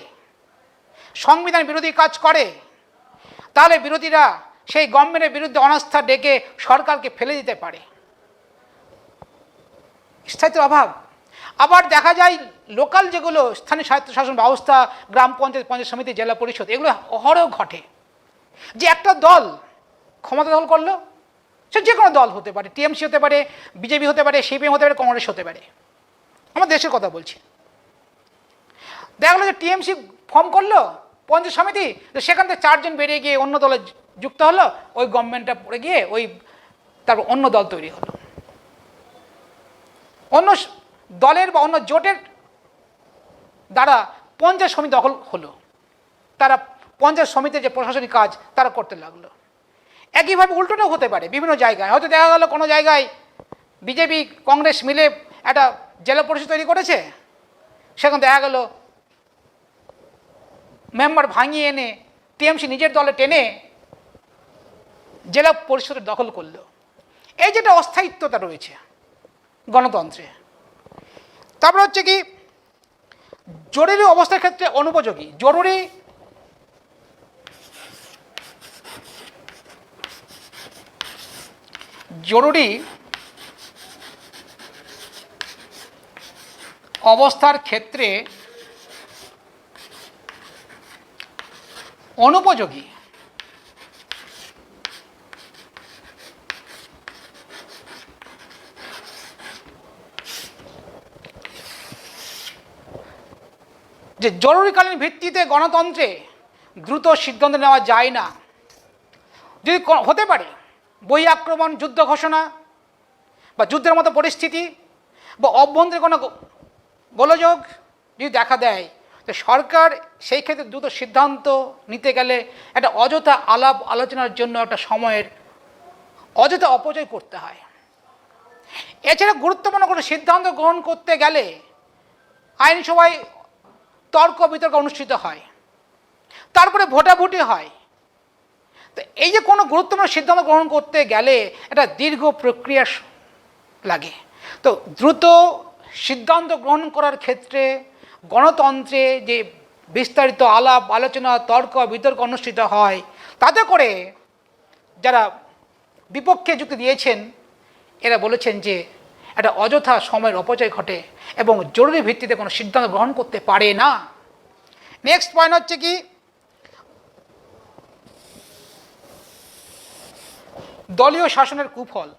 সংবিধান বিরোধী কাজ করে, তাহলে বিরোধীরা সেই গভর্নমেন্টের বিরুদ্ধে অনাস্থা ডেকে সরকারকে ফেলে দিতে পারে। স্থায়িত্বের অভাব। আবার দেখা যায় লোকাল যেগুলো স্থানীয় স্বায়ত্তশাসন ব্যবস্থা, গ্রাম পঞ্চায়েত, পঞ্চায়েত সমিতি, জেলা পরিষদ, এগুলো অহরহ ঘটে যে একটা দল ক্ষমতা দখল করলো, সে যে কোনো দল হতে পারে, টিএমসি হতে পারে, বিজেপি হতে পারে, সিপিএম হতে পারে, কংগ্রেস হতে পারে, আমার দেশের কথা বলছি। দেখা গেলো যে টিএমসি ফর্ম করলো পঞ্চায়েত সমিতি, সেখান থেকে 4 জন বেরিয়ে গিয়ে অন্য দলে যুক্ত হলো, ওই গভর্নমেন্টটা পড়ে গিয়ে তারপর অন্য দল তৈরি হলো, অন্য দলের বা অন্য জোটের দ্বারা পঞ্চায়েত সমিতি দখল হলো, তারা পঞ্চায়েত সমিতির যে প্রশাসনিক কাজ তারা করতে লাগলো। একইভাবে উল্টোটাও হতে পারে বিভিন্ন জায়গায়। হয়তো দেখা গেল কোনো জায়গায় বিজেপি কংগ্রেস মিলে একটা জেলা পরিষদ তৈরি করেছে, সেখানে দেখা গেল মেম্বার ভাঙিয়ে এনে টিএমসি নিজের দলে টেনে জেলা পরিষদের দখল করলো। এই যেটা অস্থায়িত্বতা রয়েছে গণতন্ত্রে। তারপর হচ্ছে কি জরুরি অবস্থার ক্ষেত্রে অনুপযোগী। জরুরি অবস্থার ক্ষেত্রে অনুপযোগী। যে জরুরিকালীন ভিত্তিতে গণতন্ত্রে দ্রুত সিদ্ধান্ত নেওয়া যায় না। যদি হতে পারে বহি আক্রমণ, যুদ্ধ ঘোষণা বা যুদ্ধের মতো পরিস্থিতি বা অভ্যন্তরীণ কোনো গোলযোগ যদি দেখা দেয়, তো সরকার সেই ক্ষেত্রে দ্রুত সিদ্ধান্ত নিতে গেলে একটা অযথা আলাপ আলোচনার জন্য একটা সময়ের অযথা অপচয় করতে হয়। এছাড়া গুরুত্বপূর্ণ কোনো সিদ্ধান্ত গ্রহণ করতে গেলে আইনসভায় তর্ক বিতর্ক অনুষ্ঠিত হয়, তারপরে ভোটাভুটি হয়। তো এই যে কোনো গুরুত্বপূর্ণ সিদ্ধান্ত গ্রহণ করতে গেলে একটা দীর্ঘ প্রক্রিয়া লাগে। তো দ্রুত সিদ্ধান্ত গ্রহণ করার ক্ষেত্রে গণতন্ত্রে যে বিস্তারিত আলাপ আলোচনা, তর্ক বিতর্ক অনুষ্ঠিত হয়, তাতে করে যারা বিপক্ষে যুক্তি দিয়েছেন এরা বলেছেন যে একটা অযথা সময়ের অপচয় ঘটে এবং জরুরি ভিত্তিতে কোনো সিদ্ধান্ত গ্রহণ করতে পারে না। নেক্সট পয়েন্ট হচ্ছে কি দলীয় শাসনের কুফল।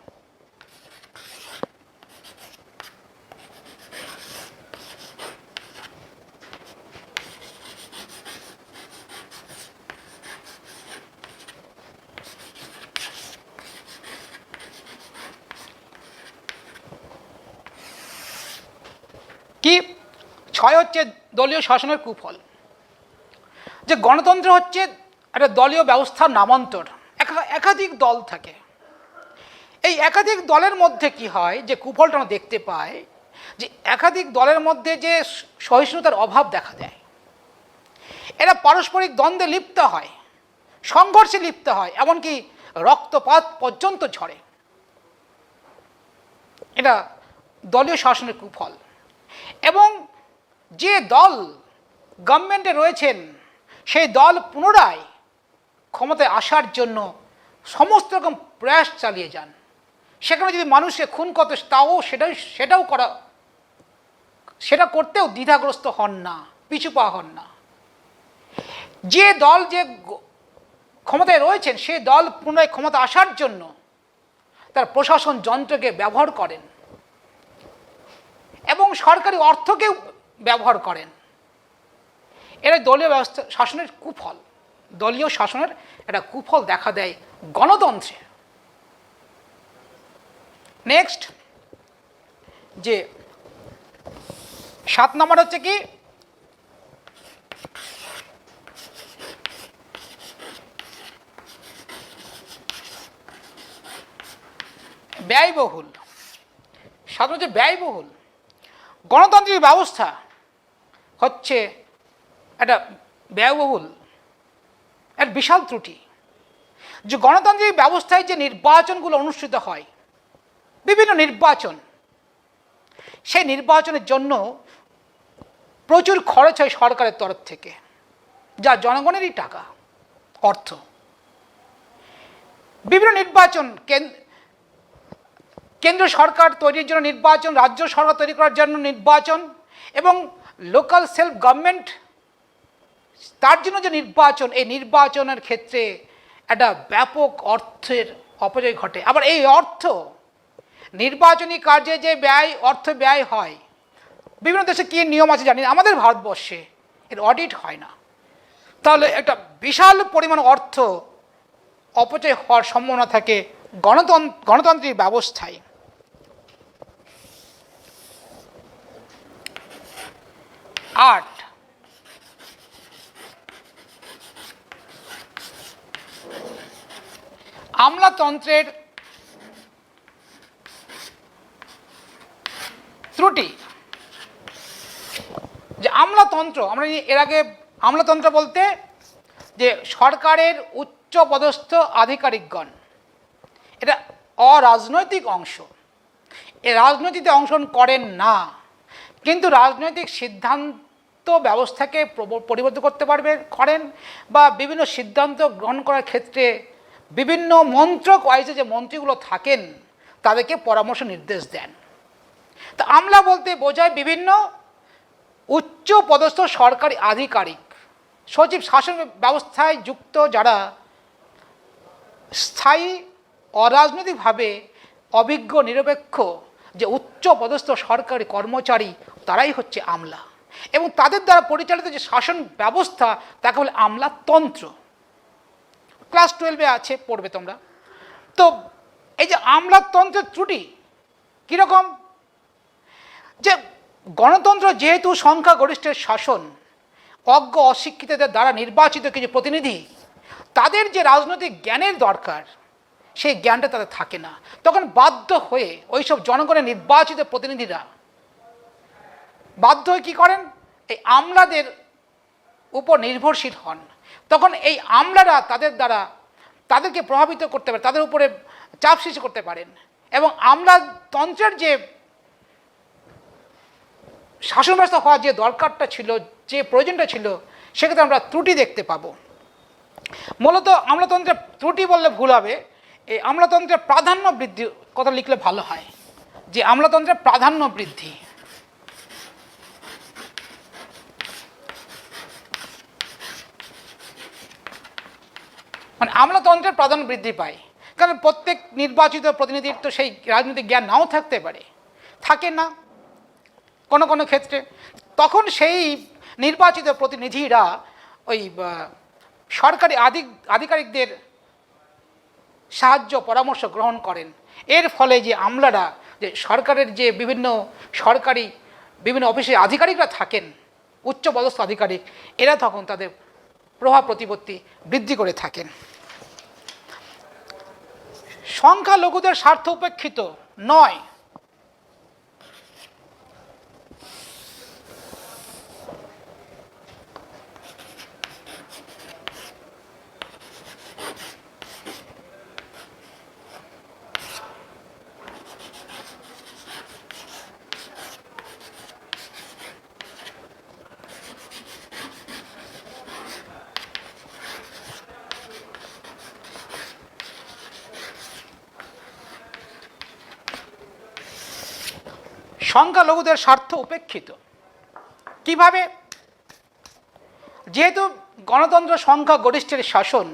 কি 6 হচ্ছে দলীয় শাসনের কুফল। যে গণতন্ত্র হচ্ছে একটা দলীয় ব্যবস্থার নামান্তর, একাধিক দল থাকে। এই একাধিক দলের মধ্যে কি হয়, যে কুফলটা আমরা দেখতে পাই, যে একাধিক দলের মধ্যে যে সহিষ্ণুতার অভাব দেখা দেয়। এরা পারস্পরিক দ্বন্দ্বে লিপ্ত হয়, সংঘর্ষে লিপ্ত হয়, এমনকি রক্তপাত পর্যন্ত ঝরে। এটা দলীয় শাসনের কুফল। এবং যে দল গভর্নমেন্টে রয়েছেন সেই দল পুনরায় ক্ষমতায় আসার জন্য সমস্ত রকম প্রয়াস চালিয়ে যান। সেখানে যদি মানুষকে খুন করতে তাও সেটা করতেও দ্বিধাগ্রস্ত হন না, পিছু পা হন না। যে দল যে ক্ষমতায় রয়েছেন সেই দল পুনরায় ক্ষমতা আসার জন্য তার প্রশাসন যন্ত্রকে ব্যবহার করেন এবং সরকারি অর্থকেও ব্যবহার করেন। এরা দলীয় ব্যবস্থা শাসনের কুফল, দলীয় শাসনের একটা কুফল দেখা দেয় গণতন্ত্রে। নেক্সট যে 7 নম্বর হচ্ছে কি, ব্যয়বহুল। সাধারণত হচ্ছে ব্যয়বহুল। গণতান্ত্রিক ব্যবস্থা হচ্ছে একটা ব্যয়বহুল, একটা বিশাল ত্রুটি। যে গণতান্ত্রিক ব্যবস্থায় যে নির্বাচনগুলো অনুষ্ঠিত হয়, বিভিন্ন নির্বাচন, সেই নির্বাচনের জন্য প্রচুর খরচ হয় সরকারের তরফ থেকে, যা জনগণেরই টাকা, অর্থ। বিভিন্ন নির্বাচন, কেন্দ্র সরকার তৈরির জন্য নির্বাচন, রাজ্য সরকার তৈরি করার জন্য নির্বাচন, এবং লোকাল সেলফ গভর্নমেন্ট, তার জন্য যে নির্বাচন, এই নির্বাচনের ক্ষেত্রে একটা ব্যাপক অর্থের অপচয় ঘটে। আবার এই অর্থ, নির্বাচনী কার্যে যে ব্যয়, অর্থ ব্যয় হয়, বিভিন্ন দেশে কী নিয়ম আছে জানি না, আমাদের ভারতবর্ষে এর অডিট হয় না। তাহলে একটা বিশাল পরিমাণ অর্থ অপচয় হওয়ার সম্ভাবনা থাকে গণতান্ত্রিক ব্যবস্থায়। আট, আমলাতন্ত্রের ত্রুটি। যে আমলাতন্ত্র, আমরা এর আগে আমলাতন্ত্র বলতে যে সরকারের উচ্চপদস্থ আধিকারিকগণ, এটা অরাজনৈতিক অংশ, এ রাজনীতিতে অংশগ্রহণ করেন না, কিন্তু রাজনৈতিক সিদ্ধান্ত ব্যবস্থাকে পরিবর্তন করতে করেন, বা বিভিন্ন সিদ্ধান্ত গ্রহণ করার ক্ষেত্রে বিভিন্ন মন্ত্রক ওয়াইজে যে মন্ত্রীগুলো থাকেন তাদেরকে পরামর্শ নির্দেশ দেন। তা আমলা বলতে বোঝায় বিভিন্ন উচ্চ পদস্থ সরকারি আধিকারিক, সচিব, শাসন ব্যবস্থায় যুক্ত যারা স্থায়ী অরাজনৈতিকভাবে অভিজ্ঞ নিরপেক্ষ যে উচ্চ পদস্থ সরকারি কর্মচারী, তারাই হচ্ছে আমলা। এবং তাদের দ্বারা পরিচালিত যে শাসন ব্যবস্থা তাকে বলে আমলাতন্ত্র। ক্লাস 12-এ আছে, পড়বে তোমরা। তো এই যে আমলাতন্ত্রের ত্রুটি কীরকম, যে গণতন্ত্র যেহেতু সংখ্যাগরিষ্ঠের শাসন, অজ্ঞ অশিক্ষিতদের দ্বারা নির্বাচিত কিছু প্রতিনিধি, তাদের যে রাজনৈতিক জ্ঞানের দরকার সেই জ্ঞানটা তাদের থাকে না। তখন বাধ্য হয়ে ওইসব জনগণের নির্বাচিত প্রতিনিধিরা বাধ্য হয়ে কী করেন, এই আমলাদের উপর নির্ভরশীল হন। তখন এই আমলারা তাদের দ্বারা তাদেরকে প্রভাবিত করতে পারে, তাদের উপরে চাপ সৃষ্টি করতে পারেন, এবং আমলাতন্ত্রের যে শাসন ব্যবস্থা হওয়ার যে দরকারটা ছিল, যে প্রয়োজনটা ছিল, সেক্ষেত্রে আমরা ত্রুটি দেখতে পাবো। মূলত আমলাতন্ত্রের ত্রুটি বললে ভুল হবে, এই আমলাতন্ত্রের প্রাধান্য বৃদ্ধি কথা লিখলে ভালো হয়, যে আমলাতন্ত্রের প্রাধান্য বৃদ্ধি। মানে আমলাতন্ত্রের প্রাধান্য বৃদ্ধি পায়, কারণ প্রত্যেক নির্বাচিত প্রতিনিধির তো সেই রাজনৈতিক জ্ঞান নাও থাকতে পারে, থাকে না কোনো কোনো ক্ষেত্রে। তখন সেই নির্বাচিত প্রতিনিধিরা ওই সরকারি আধিকারিকদের সাহায্য পরামর্শ গ্রহণ করেন। এর ফলে যে আমলারা, যে সরকারের যে বিভিন্ন সরকারি বিভিন্ন অফিসে আধিকারিকরা থাকেন, উচ্চপদস্থ আধিকারিক, এরা তখন তাদের প্রভাব প্রতিপত্তি বৃদ্ধি করে থাকেন। সংখ্যালঘুদের স্বার্থ উপেক্ষিত নয়। সংখ্যালঘুদের স্বার্থ উপেক্ষিত কিভাবে? যেহেতু গণতন্ত্র সংখ্যাগরিষ্ঠের শাসন,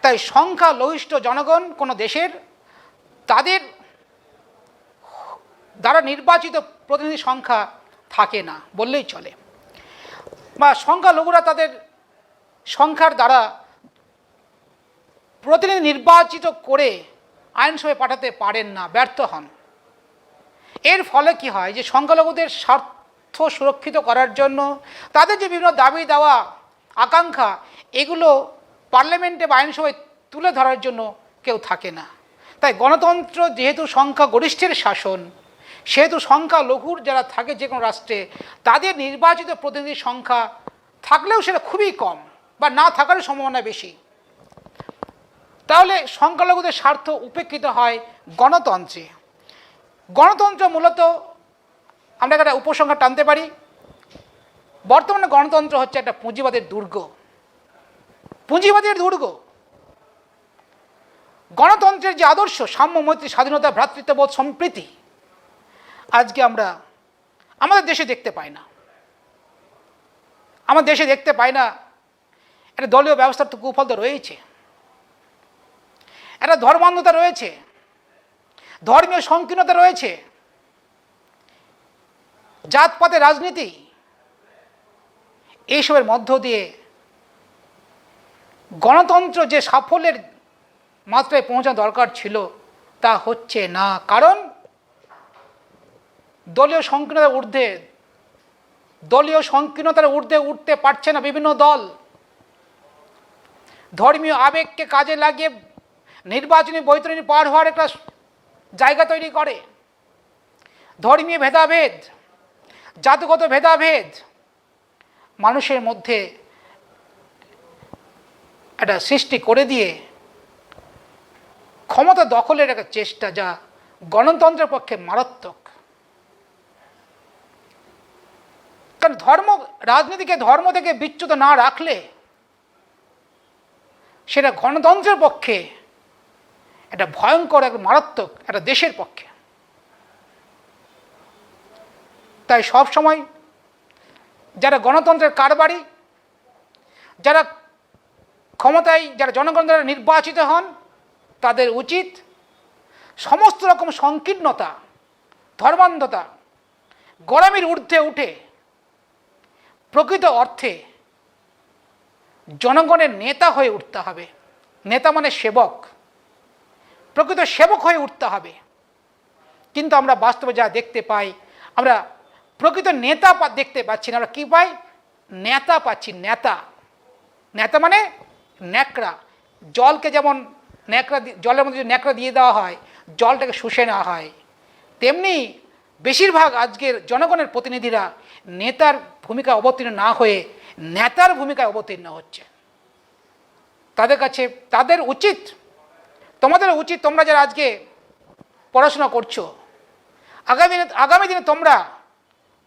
তাই সংখ্যালঘিষ্ঠ জনগণ কোনো দেশের তাদের দ্বারা নির্বাচিত প্রতিনিধি সংখ্যা থাকে না বললেই চলে। বা সংখ্যালঘুরা তাদের সংখ্যার দ্বারা প্রতিনিধি নির্বাচিত করে আইনসভায় পাঠাতে পারেন না, ব্যর্থ হন। এর ফলে কি হয় যে সংখ্যালঘুদের স্বার্থ সুরক্ষিত করার জন্য তাদের যে বিভিন্ন দাবি দেওয়া আকাঙ্ক্ষা এগুলো পার্লামেন্টে বা আইনসভায় তুলে ধরার জন্য কেউ থাকে না। তাই গণতন্ত্র যেহেতু সংখ্যাগরিষ্ঠের শাসন, সেহেতু সংখ্যালঘুর যারা থাকে যে কোনো রাষ্ট্রে তাদের নির্বাচিত প্রতিনিধির সংখ্যা থাকলেও সেটা খুবই কম বা না থাকার সম্ভাবনা বেশি। তাহলে সংখ্যালঘুদের স্বার্থ উপেক্ষিত হয় গণতন্ত্রে। গণতন্ত্র মূলত আমরা একটা উপসংহার টানতে পারি, বর্তমানে গণতন্ত্র হচ্ছে একটা পুঁজিবাদের দুর্গ। পুঁজিবাদের দুর্গ। গণতন্ত্রের যে আদর্শ সাম্য, মৈত্রী, স্বাধীনতা, ভ্রাতৃত্ববোধ, সম্প্রীতি আজকে আমরা আমাদের দেশে দেখতে পাই না। আমার দেশে দেখতে পাই না। একটা দলীয় ব্যবস্থার তো কুফল তো রয়েছে, একটা ধর্মান্ধতা রয়েছে, ধর্মীয় সংকীর্ণতা রয়েছে, জাতপাতের রাজনীতি, এইসবের মধ্য দিয়ে গণতন্ত্র যে সাফল্যের মাত্রায় পৌঁছানো দরকার ছিল তা হচ্ছে না। কারণ দলীয় সংকীর্ণতার ঊর্ধ্বে উঠতে পারছে না বিভিন্ন দল। ধর্মীয় আবেগকে কাজে লাগিয়ে নির্বাচনী বৈতরণী পার হওয়ার একটা জায়গা তৈরি করে। ধর্মীয় ভেদাভেদ, জাতিগত ভেদাভেদ মানুষের মধ্যে একটা সৃষ্টি করে দিয়ে ক্ষমতা দখলের একটা চেষ্টা, যা গণতন্ত্রের পক্ষে মারাত্মক। কারণ রাজনীতিকে ধর্ম থেকে বিচ্যুত না রাখলে সেটা গণতন্ত্রের পক্ষে একটা ভয়ঙ্কর, একটা মারাত্মক, একটা দেশের পক্ষে। তাই সব সময় যারা গণতন্ত্রের কারবারি, যারা ক্ষমতায়, যারা জনগণ দ্বারা নির্বাচিত হন, তাদের উচিত সমস্ত রকম সংকীর্ণতা, ধর্মান্ধতা, গোড়ামির ঊর্ধ্বে উঠে প্রকৃত অর্থে জনগণের নেতা হয়ে উঠতে হবে। নেতা মানে সেবক, প্রকৃত সেবক হয়ে উঠতে হবে। কিন্তু আমরা বাস্তবে যা দেখতে পাই, আমরা প্রকৃত নেতা দেখতে পাচ্ছি না। আমরা কী পাই? নেতা পাচ্ছি। নেতা নেতা মানে ন্যাকড়া। জলকে যেমন জলের মধ্যে ন্যাকড়া দিয়ে দেওয়া হয়, জলটাকে শুষে নেওয়া হয়, তেমনি বেশিরভাগ আজকের জনগণের প্রতিনিধিরা নেতার ভূমিকা অবতীর্ণ না হয়ে নেতার ভূমিকায় অবতীর্ণ হচ্ছে। তাদের উচিত, তোমাদের উচিত, তোমরা যারা আজকে পড়াশোনা করছো, আগামী দিনে তোমরা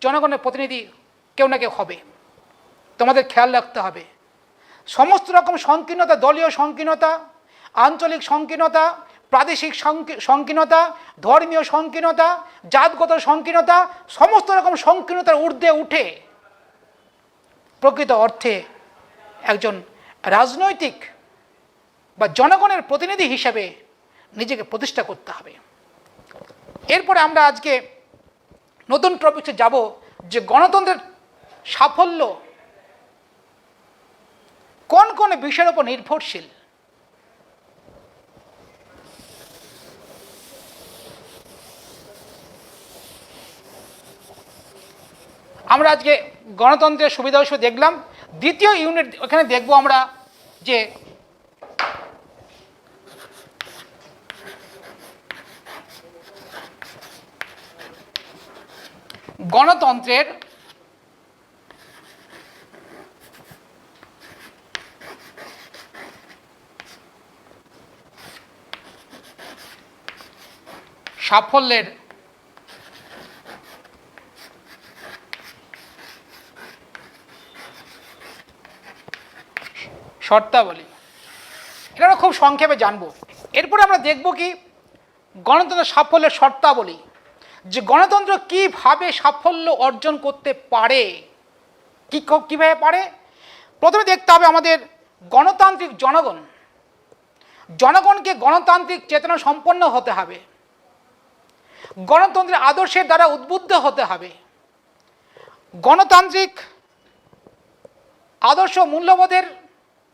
জনগণের প্রতিনিধি কেউ না কেউ হবে। তোমাদের খেয়াল রাখতে হবে সমস্ত রকম সংকীর্ণতা, দলীয় সংকীর্ণতা, আঞ্চলিক সংকীর্ণতা, প্রাদেশিক সংকীর্ণতা, ধর্মীয় সংকীর্ণতা, জাতগত সংকীর্ণতা, সমস্ত রকম সংকীর্ণতার ঊর্ধ্বে উঠে প্রকৃত অর্থে একজন রাজনৈতিক বা জনগণের প্রতিনিধি হিসেবে নিজেকে প্রতিষ্ঠা করতে হবে। এরপরে আমরা আজকে নতুন টপিকে যাব, যে গণতন্ত্রের সাফল্য কোন কোন বিষয়ের উপর নির্ভরশীল। আমরা আজকে গণতন্ত্রের সুবিধা অসুবিধা দেখলাম। দ্বিতীয় ইউনিট ওখানে দেখব আমরা যে গণতন্ত্রের সাফল্যের শর্তাবলী, এটা আমরা খুব সংক্ষেপে জানবো। এরপরে আমরা দেখব কি গণতন্ত্রের সাফল্যের শর্তাবলী, যে গণতন্ত্র কীভাবে সাফল্য অর্জন করতে পারে, কীভাবে পারে। প্রথমে দেখতে হবে আমাদের গণতান্ত্রিক জনগণকে গণতান্ত্রিক চেতনা সম্পন্ন হতে হবে, গণতন্ত্রের আদর্শের দ্বারা উদ্বুদ্ধ হতে হবে, গণতান্ত্রিক আদর্শ মূল্যবোধের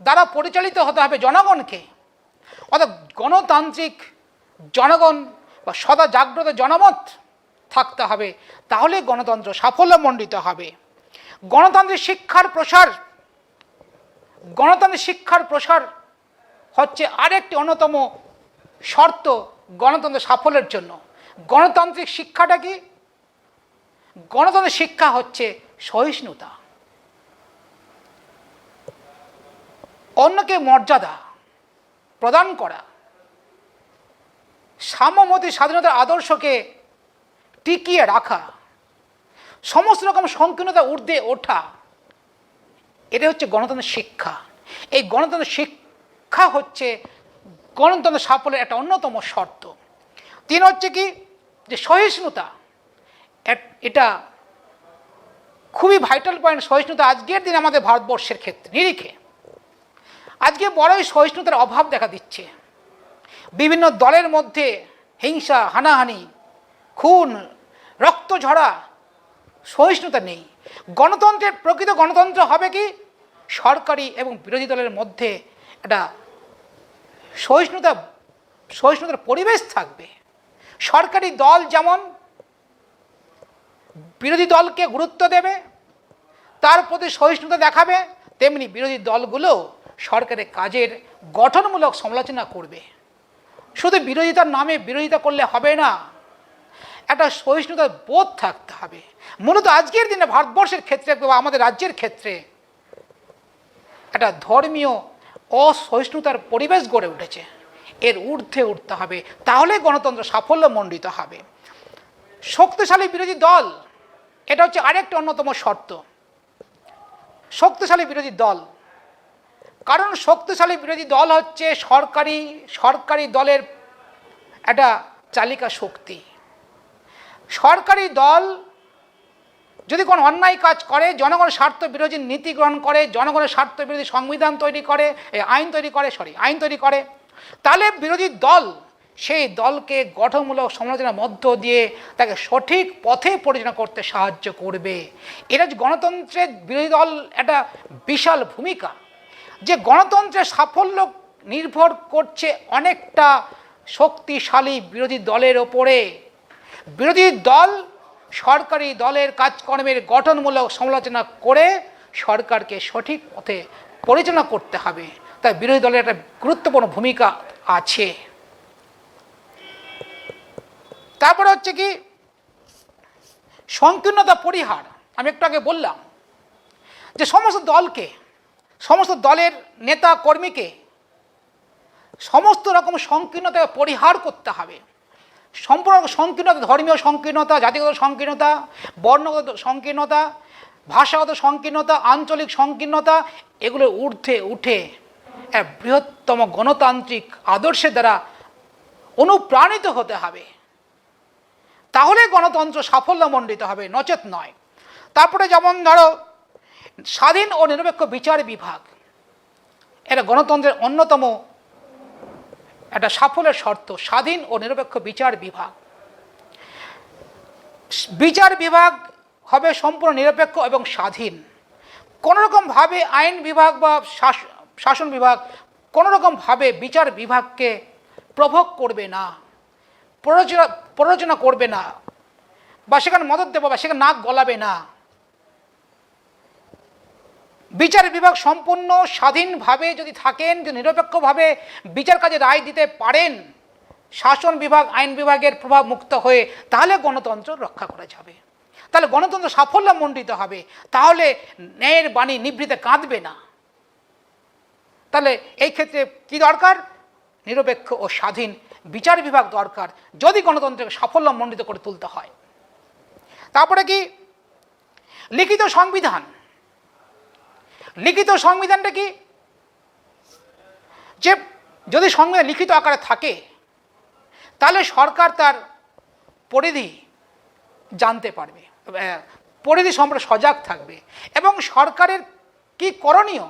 দ্বারা পরিচালিত হতে হবে জনগণকে। অর্থাৎ গণতান্ত্রিক জনগণ বা সদা জাগ্রত জনমত থাকতে হবে, তাহলে গণতন্ত্র সাফল্যমণ্ডিত হবে। গণতান্ত্রিক শিক্ষার প্রসার হচ্ছে আরেকটি অন্যতম শর্ত গণতন্ত্রের সাফল্যের জন্য। গণতান্ত্রিক শিক্ষাটা কি? গণতন্ত্রের শিক্ষা হচ্ছে সহিষ্ণুতা, অন্যকে মর্যাদা প্রদান করা, সাম্যমতি স্বাধীনতার আদর্শকে টিকিয়ে রাখা, সমস্ত রকম সংকীর্ণতা ঊর্ধ্বে ওঠা, এটা হচ্ছে গণতন্ত্রের শিক্ষা। এই গণতন্ত্রের শিক্ষা হচ্ছে গণতন্ত্রের সাফল্যের একটা অন্যতম শর্ত। 3 হচ্ছে কি, যে সহিষ্ণুতা। এটা খুবই ভাইটাল পয়েন্ট। সহিষ্ণুতা আজকের দিনে আমাদের ভারতবর্ষের ক্ষেত্রে নিরিখে আজকে বড়ই সহিষ্ণুতার অভাব দেখা দিচ্ছে। বিভিন্ন দলের মধ্যে হিংসা, হানাহানি, খুন, রক্ত ঝরা, সহিষ্ণুতা নেই। গণতন্ত্রের প্রকৃত গণতন্ত্র হবে কি, সরকারি এবং বিরোধী দলের মধ্যে একটা সহিষ্ণুতার পরিবেশ থাকবে। সরকারি দল যেমন বিরোধী দলকে গুরুত্ব দেবে, তার প্রতি সহিষ্ণুতা দেখাবে, তেমনি বিরোধী দলগুলো সরকারের কাজের গঠনমূলক সমালোচনা করবে। শুধু বিরোধিতার নামে বিরোধিতা করলে হবে না, একটা সহিষ্ণুতার বোধ থাকতে হবে। মূলত আজকের দিনে ভারতবর্ষের ক্ষেত্রে বা আমাদের রাজ্যের ক্ষেত্রে একটা ধর্মীয় অসহিষ্ণুতার পরিবেশ গড়ে উঠেছে। এর ঊর্ধ্বে উঠতে হবে, তাহলে গণতন্ত্র সাফল্যমণ্ডিত হবে। শক্তিশালী বিরোধী দল, এটা হচ্ছে আরেকটি অন্যতম শর্ত। শক্তিশালী বিরোধী দল, কারণ শক্তিশালী বিরোধী দল হচ্ছে সরকারি দলের একটা চালিকা শক্তি। সরকারি দল যদি কোনো অন্যায় কাজ করে, জনগণের স্বার্থ বিরোধী নীতি গ্রহণ করে, জনগণের স্বার্থ বিরোধী সংবিধান তৈরি করে, আইন তৈরি করে, তাহলে বিরোধী দল সেই দলকে গঠনমূলক সমালোচনার মধ্য দিয়ে তাকে সঠিক পথে পরিচালনা করতে সাহায্য করবে। এটা গণতন্ত্রের বিরোধী দল একটা বিশাল ভূমিকা। যে গণতন্ত্রের সাফল্য নির্ভর করছে অনেকটা শক্তিশালী বিরোধী দলের ওপরে। বিরোধী দল সরকারি দলের কাজকর্মের গঠনমূলক সমালোচনা করে সরকারকে সঠিক পথে পরিচালনা করতে হবে। তাই বিরোধী দলের একটা গুরুত্বপূর্ণ ভূমিকা আছে। তারপরে হচ্ছে কি, সংকীর্ণতা পরিহার। আমি একটু আগে বললাম যে সমস্ত দলের নেতা কর্মীকে সমস্ত রকম সংকীর্ণতা পরিহার করতে হবে। সম্পূর্ণ সংকীর্ণতা, ধর্মীয় সংকীর্ণতা, জাতিগত সংকীর্ণতা, বর্ণগত সংকীর্ণতা, ভাষাগত সংকীর্ণতা, আঞ্চলিক সংকীর্ণতা, এগুলোর ঊর্ধ্বে উঠে এক বৃহত্তম গণতান্ত্রিক আদর্শের দ্বারা অনুপ্রাণিত হতে হবে, তাহলে গণতন্ত্র সাফল্যমণ্ডিত হবে, নচেত নয়। তারপরে যেমন ধরো স্বাধীন ও নিরপেক্ষ বিচার বিভাগ, এটা গণতন্ত্রের অন্যতম একটা সাফল্যের শর্ত। স্বাধীন ও নিরপেক্ষ বিচার বিভাগ হবে সম্পূর্ণ নিরপেক্ষ এবং স্বাধীন। কোনোরকমভাবে আইন বিভাগ বা শাসন বিভাগ কোনোরকমভাবে বিচার বিভাগকে প্রভোগ করবে না, প্ররোচনা করবে না, বা সেখানে মদত দেবে বা সেখানে নাক গলাবে না। বিচার বিভাগ সম্পূর্ণ স্বাধীনভাবে যদি থাকেন, যদি নিরপেক্ষভাবে বিচার কাজে রায় দিতে পারেন, শাসন বিভাগ আইন বিভাগের প্রভাব মুক্ত হয়ে, তাহলে গণতন্ত্র রক্ষা করা যাবে, তাহলে গণতন্ত্র সাফল্যমণ্ডিত হবে, তাহলে ন্যায়ের বাণী নিভৃতে কাঁদবে না। তাহলে এই ক্ষেত্রে কি দরকার? নিরপেক্ষ ও স্বাধীন বিচার বিভাগ দরকার, যদি গণতন্ত্রকে সাফল্যমণ্ডিত করে তুলতে হয়। তারপরে কি, লিখিত সংবিধান। লিখিত সংবিধানটা কি, যে যদি সংবিধান লিখিত আকারে থাকে, তাহলে সরকার তার পরিধি জানতে পারবে, পরিধি সম্পর্কে সজাগ থাকবে, এবং সরকারের কি করণীয়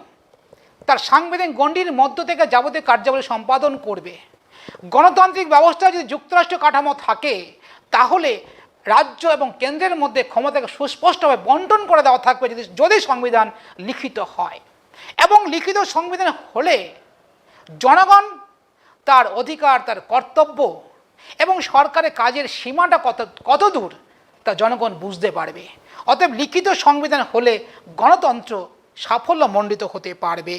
তার সাংবিধানিক গণ্ডির মধ্য থেকে যাবতীয় কার্যাবলী সম্পাদন করবে। গণতান্ত্রিক ব্যবস্থা যদি যুক্তরাষ্ট্র কাঠামো থাকে, তাহলে রাজ্য এবং কেন্দ্রের মধ্যে ক্ষমতাকে সুস্পষ্টভাবে বন্টন করে দেওয়া থাকবে যদি সংবিধান লিখিত হয়। এবং লিখিত সংবিধান হলে জনগণ তার অধিকার, তার কর্তব্য এবং সরকারের কাজের সীমাটা কত দূর তা জনগণ বুঝতে পারবে। অতএব লিখিত সংবিধান হলে গণতন্ত্র সাফল্যমণ্ডিত হতে পারবে।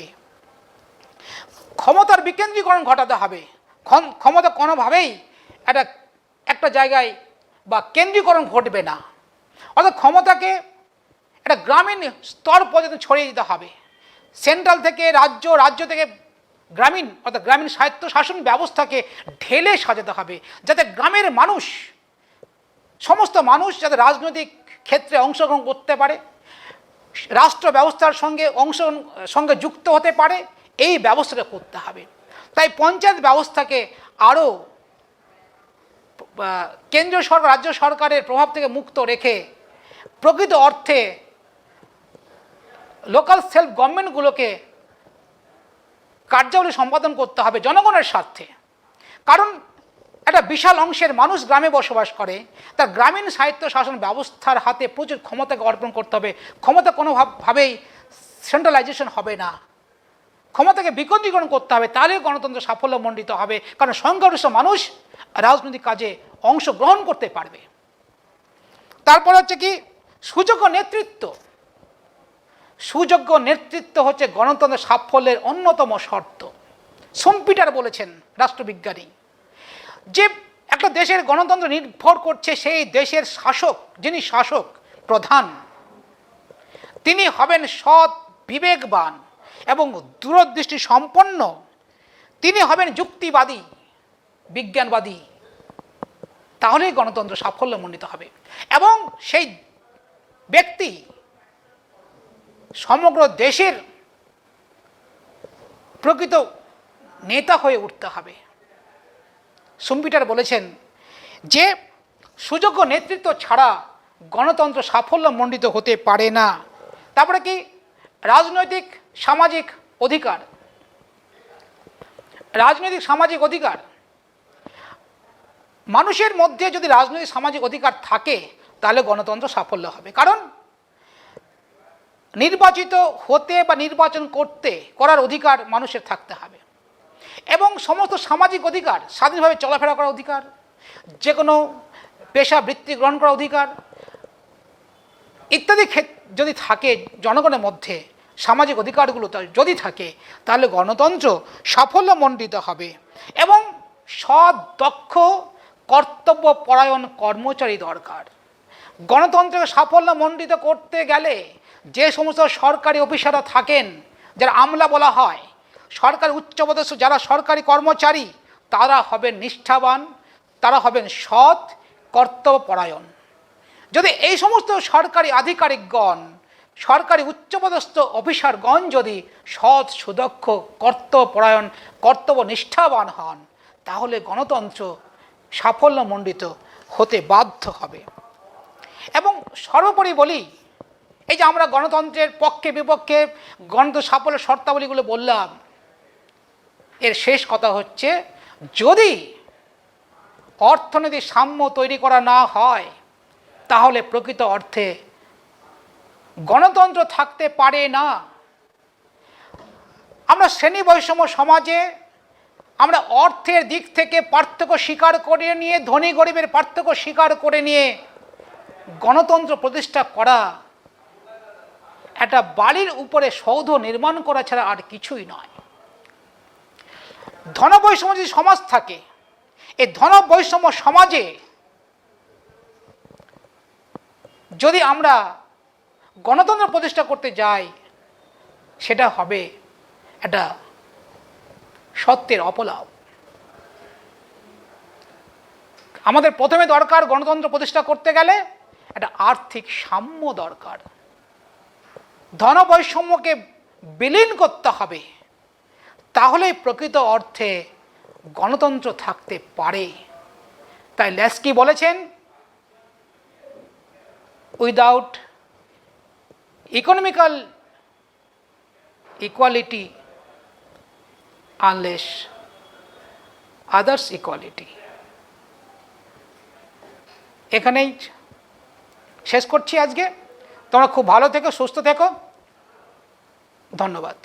ক্ষমতার বিকেন্দ্রীকরণ ঘটাতে হবে। ক্ষমতা কোনোভাবেই একটা জায়গায় বা কেন্দ্রীকরণ ঘটবে না। অর্থাৎ ক্ষমতাকে একটা গ্রামীণ স্তর পর্যন্ত ছড়িয়ে দিতে হবে। সেন্ট্রাল থেকে রাজ্য, রাজ্য থেকে গ্রামীণ, অর্থাৎ গ্রামীণ স্বায়ত্ত শাসন ব্যবস্থাকে ঢেলে সাজাতে হবে, যাতে গ্রামের মানুষ, সমস্ত মানুষ যাতে রাজনৈতিক ক্ষেত্রে অংশগ্রহণ করতে পারে, রাষ্ট্র ব্যবস্থার সঙ্গে যুক্ত হতে পারে, এই ব্যবস্থাটা করতে হবে। তাই পঞ্চায়েত ব্যবস্থাকে আরও কেন্দ্রীয় সরকার, রাজ্য সরকারের প্রভাব থেকে মুক্ত রেখে প্রকৃত অর্থে লোকাল সেলফ গভর্নমেন্টগুলোকে কার্যাবলী সম্পাদন করতে হবে জনগণের স্বার্থে। কারণ একটা বিশাল অংশের মানুষ গ্রামে বসবাস করে, তার গ্রামীণ স্বায়ত্ত শাসন ব্যবস্থার হাতে প্রচুর ক্ষমতাকে অর্পণ করতে হবে। ক্ষমতা কোনোভাবেই সেন্ট্রালাইজেশন হবে না, ক্ষমতাকে বিকেন্দ্রীকরণ করতে হবে, তাহলে গণতন্ত্র সাফল্যমণ্ডিত হবে। কারণ সংখ্যাগরিষ্ঠ মানুষ রাজনৈতিক কাজে অংশগ্রহণ করতে পারবে। তারপর হচ্ছে কি, সুযোগ্য নেতৃত্ব। সুযোগ্য নেতৃত্ব হচ্ছে গণতন্ত্রের সাফল্যের অন্যতম শর্ত। সোমপিটার বলেছেন, রাষ্ট্রবিজ্ঞানী, যে একটা দেশের গণতন্ত্র নির্ভর করছে সেই দেশের শাসক, যিনি শাসক প্রধান, তিনি হবেন সৎ, বিবেকবান এবং দূরদৃষ্টি সম্পন্ন। তিনি হবেন যুক্তিবাদী, বিজ্ঞানবাদী, তাহলেই গণতন্ত্র সাফল্যমণ্ডিত হবে। এবং সেই ব্যক্তি সমগ্র দেশের প্রকৃত নেতা হয়ে উঠতে হবে। সোমপিটার বলেছেন যে সুযোগ্য নেতৃত্ব ছাড়া গণতন্ত্র সাফল্যমণ্ডিত হতে পারে না। তারপরে কি, রাজনৈতিক সামাজিক অধিকার। রাজনৈতিক সামাজিক অধিকার, মানুষের মধ্যে যদি রাজনৈতিক সামাজিক অধিকার থাকে তাহলে গণতন্ত্র সাফল্য হবে। কারণ নির্বাচিত হতে বা নির্বাচন করার অধিকার মানুষের থাকতে হবে, এবং সমস্ত সামাজিক অধিকার, স্বাধীনভাবে চলাফেরা করার অধিকার, যে কোনো পেশা বৃত্তি গ্রহণ করার অধিকার ইত্যাদি যদি থাকে জনগণের মধ্যে, সামাজিক অধিকারগুলো যদি থাকে, তাহলে গণতন্ত্র সাফল্যমণ্ডিত হবে। এবং সৎ, দক্ষ, কর্তব্যপরায়ণ কর্মচারী দরকার। গণতন্ত্রকে সাফল্যমণ্ডিত করতে গেলে যে সমস্ত সরকারি অফিসাররা থাকেন, যারা আমলা বলা হয়, সরকারি উচ্চপদস্থ যারা সরকারি কর্মচারী, তারা হবেন নিষ্ঠাবান, তারা হবেন সৎ, কর্তব্যপরায়ণ। যদি এই সমস্ত সরকারি আধিকারিকগণ, সরকারি উচ্চপদস্থ অফিসারগণ যদি সৎ, সুদক্ষ, কর্তব্যপরায়ণ, কর্তব্যনিষ্ঠাবান হন, তাহলে গণতন্ত্র সাফল্যমণ্ডিত হতে বাধ্য হবে। এবং সর্বোপরি বলি, এই যে আমরা গণতন্ত্রের পক্ষে বিপক্ষে গণতন্ত্র সাফল্যের শর্তাবলীগুলো বললাম, এর শেষ কথা হচ্ছে, যদি অর্থনৈতিক সাম্য তৈরি করা না হয় তাহলে প্রকৃত অর্থে গণতন্ত্র থাকতে পারে না। আমরা শ্রেণী বৈষম্য সমাজে আমরা অর্থের দিক থেকে পার্থক্য স্বীকার করে নিয়ে, ধনী গরিবের পার্থক্য স্বীকার করে নিয়ে গণতন্ত্র প্রতিষ্ঠা করা একটা বাড়ির উপরে সৌধ নির্মাণ করা ছাড়া আর কিছুই নয়। ধনবৈষম্য যদি সমাজ থাকে, এই ধনবৈষম্য সমাজে যদি আমরা গণতন্ত্র প্রতিষ্ঠা করতে যাই, সেটা হবে একটা সত্যের অপলাপ। আমাদের প্রথমে দরকার, গণতন্ত্র প্রতিষ্ঠা করতে গেলে একটা আর্থিক সাম্য দরকার। ধনবৈষম্যকে বিলীন করতে হবে, তাহলেই প্রকৃত অর্থে গণতন্ত্র থাকতে পারে। তাই লেস্কি বলেছেন, without economical equality unless others equality. এখানেই শেষ করছি আজকে। তোমরা খুব ভালো থেকো, সুস্থ থেকো। ধন্যবাদ।